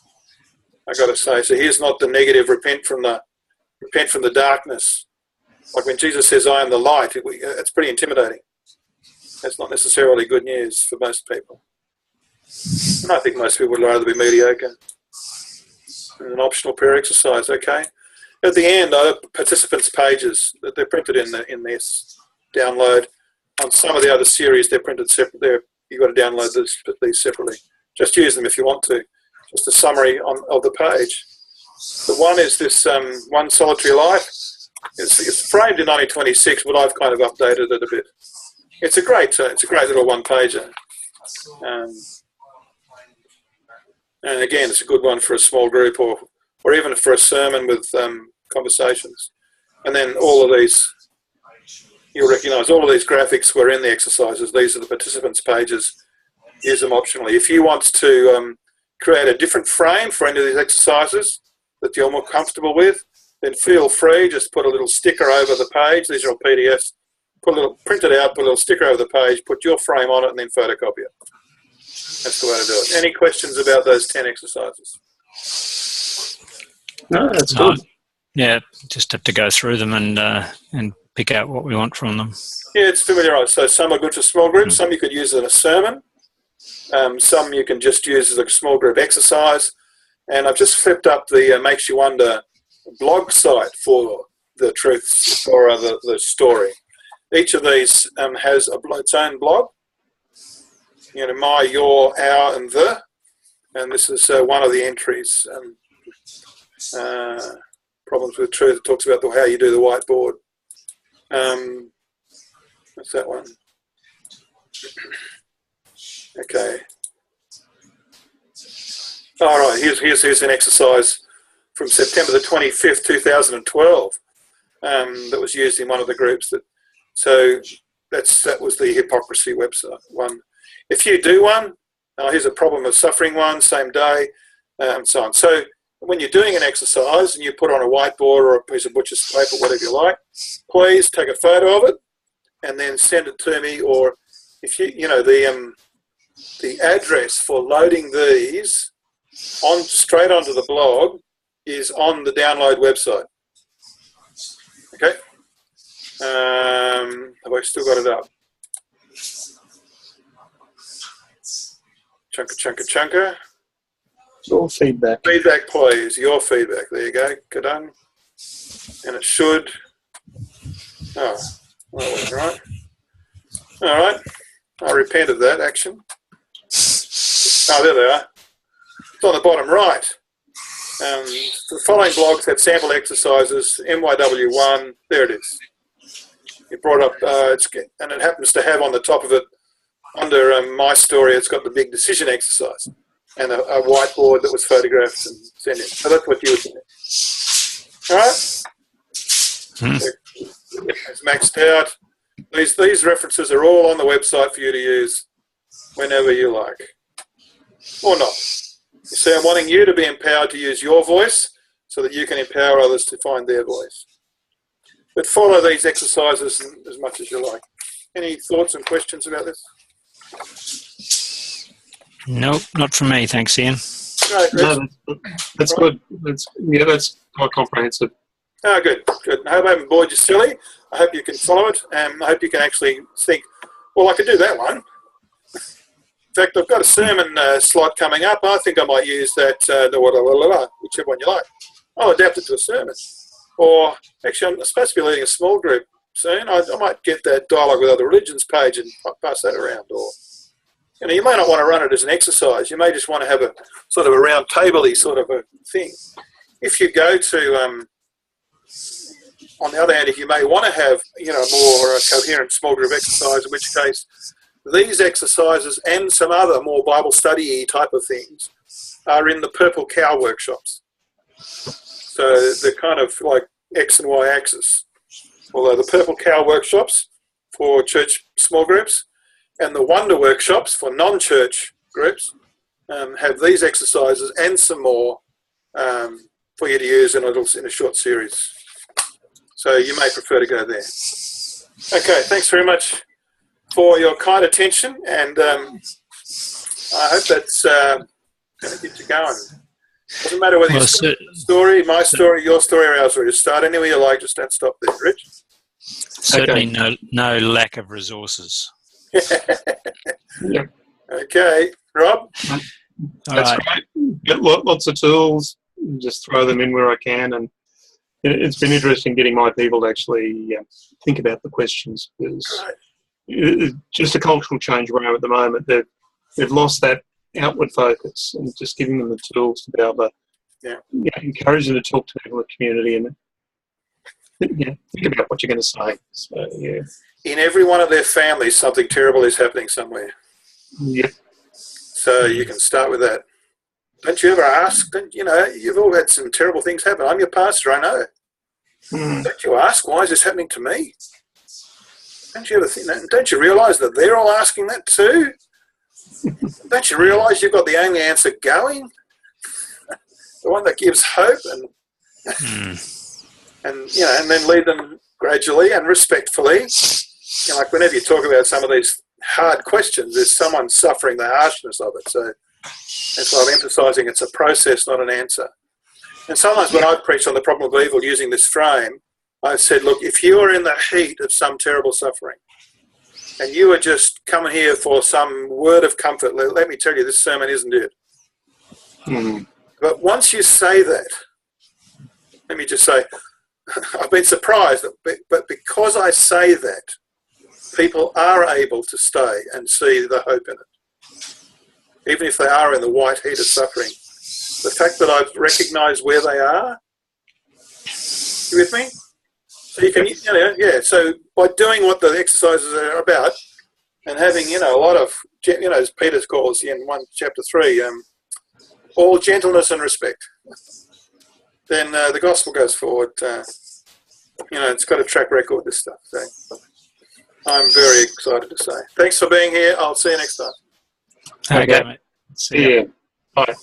I've got to say, so here's not the negative, repent from the darkness. Like when Jesus says, I am the light, it's pretty intimidating. That's not necessarily good news for most people. And I think most people would rather be mediocre. And an optional prayer exercise, okay? At the end, participants' pages, they're printed in this download. On some of the other series, they're printed separately. You've got to download these separately. Just use them if you want to. Just a summary of the page. The one is this One Solitary Life. It's framed in 1926, but I've kind of updated it a bit. It's a great little one-pager. And again, it's a good one for a small group or even for a sermon with conversations. And then all of these, you'll recognise all of these graphics were in the exercises. These are the participants' pages. Use them optionally. If you want to create a different frame for any of these exercises that you're more comfortable with, then feel free. Just put a little sticker over the page. These are all PDFs. Print it out, put a little sticker over the page, put your frame on it, and then photocopy it. That's the way to do it. Any questions about those 10 exercises? No, that's good. Yeah, just have to go through them and pick out what we want from them. Yeah, it's familiarised. So some are good for small groups. Some you could use in a sermon. Some you can just use as a small group exercise. And I've just flipped up the Makes You Wonder blog site for the truths or the story. Each of these has its own blog. My, your, our, and the. And this is one of the entries. Problems with Truth. It talks about how you do the whiteboard. What's that one? Okay. All right. Here's an exercise from September the 25th, 2012. That was used in one of the groups. That was the hypocrisy website one. If you do one, here's a problem of suffering one, same day, and so on. So when you're doing an exercise and you put on a whiteboard or a piece of butcher's paper, whatever you like, please take a photo of it and then send it to me. Or if the address for loading these straight onto the blog is on the download website. Okay. Have I still got it up? Chunker. Your feedback. Feedback, please. Your feedback. There you go. Good done. And it should. Oh, that was right. All right. I repent of that action. Oh, there they are. It's on the bottom right. The following blogs have sample exercises. MYW1. There it is. He brought up, and it happens to have on the top of it, under my story, it's got the big decision exercise and a whiteboard that was photographed and sent in. So that's what you were saying. All right? It's maxed out. These references are all on the website for you to use whenever you like, or not. You see, I'm wanting you to be empowered to use your voice so that you can empower others to find their voice. But follow these exercises as much as you like. Any thoughts and questions about this? Nope, not from me. Thanks, Ian. Right, No, that's good. That's quite comprehensive. Oh, good. I hope I haven't bored you silly. I hope you can follow it, and I hope you can actually think, well, I could do that one. In fact, I've got a sermon slot coming up. I think I might use that, whichever one you like. I'll adapt it to a sermon. Or, actually, I'm supposed to be leading a small group soon. I might get that dialogue with other religions page and pass that around. Or, you may not want to run it as an exercise. You may just want to have a sort of a round table-y sort of a thing. If you go to, on the other hand, if you may want to have, more coherent small group exercise, in which case these exercises and some other more Bible study-y type of things are in the Purple Cow workshops. So they're kind of like X and Y axis. Although the Purple Cow workshops for church small groups and the Wonder workshops for non-church groups have these exercises and some more for you to use in a short series. So you may prefer to go there. Okay, thanks very much for your kind attention, and I hope that's going to get you going. Doesn't matter whether you start the story, my story, your story, or our story. Just start anywhere you like, just don't stop there, Rich. Certainly no lack of resources. Yeah. Okay, Rob? That's great. Get lots of tools, just throw them in where I can, and it's been interesting getting my people to actually think about the questions, because it's just a cultural change around at the moment. They've lost that outward focus, and just giving them the tools to be able to encourage them to talk to people in the community and think about what you're going to say. So, yeah. In every one of their families, something terrible is happening somewhere. Yep. So you can start with that. Don't you ever ask? You've all had some terrible things happen. I'm your pastor, I know. Don't you ask, why is this happening to me? Don't you ever think that? Don't you realise that they're all asking that too? Don't you realise you've got the only answer going? The one that gives hope, and then lead them gradually and respectfully. Like whenever you talk about some of these hard questions, there's someone suffering the harshness of it. So that's why I'm emphasising it's a process, not an answer. And sometimes when I've preached on the problem of evil using this frame, I've said, look, if you are in the heat of some terrible suffering and you are just coming here for some word of comfort, let me tell you, this sermon isn't it. But once you say that, let me just say, I've been surprised, but because I say that, people are able to stay and see the hope in it. Even if they are in the white heat of suffering. The fact that I've recognised where they are, you with me? So you can, so by doing what the exercises are about and having, a lot of, as Peter calls in chapter 3, all gentleness and respect, then the gospel goes forward. It's got a track record, this stuff. So I'm very excited to say. Thanks for being here. I'll see you next time. Okay, mate. See ya. Bye.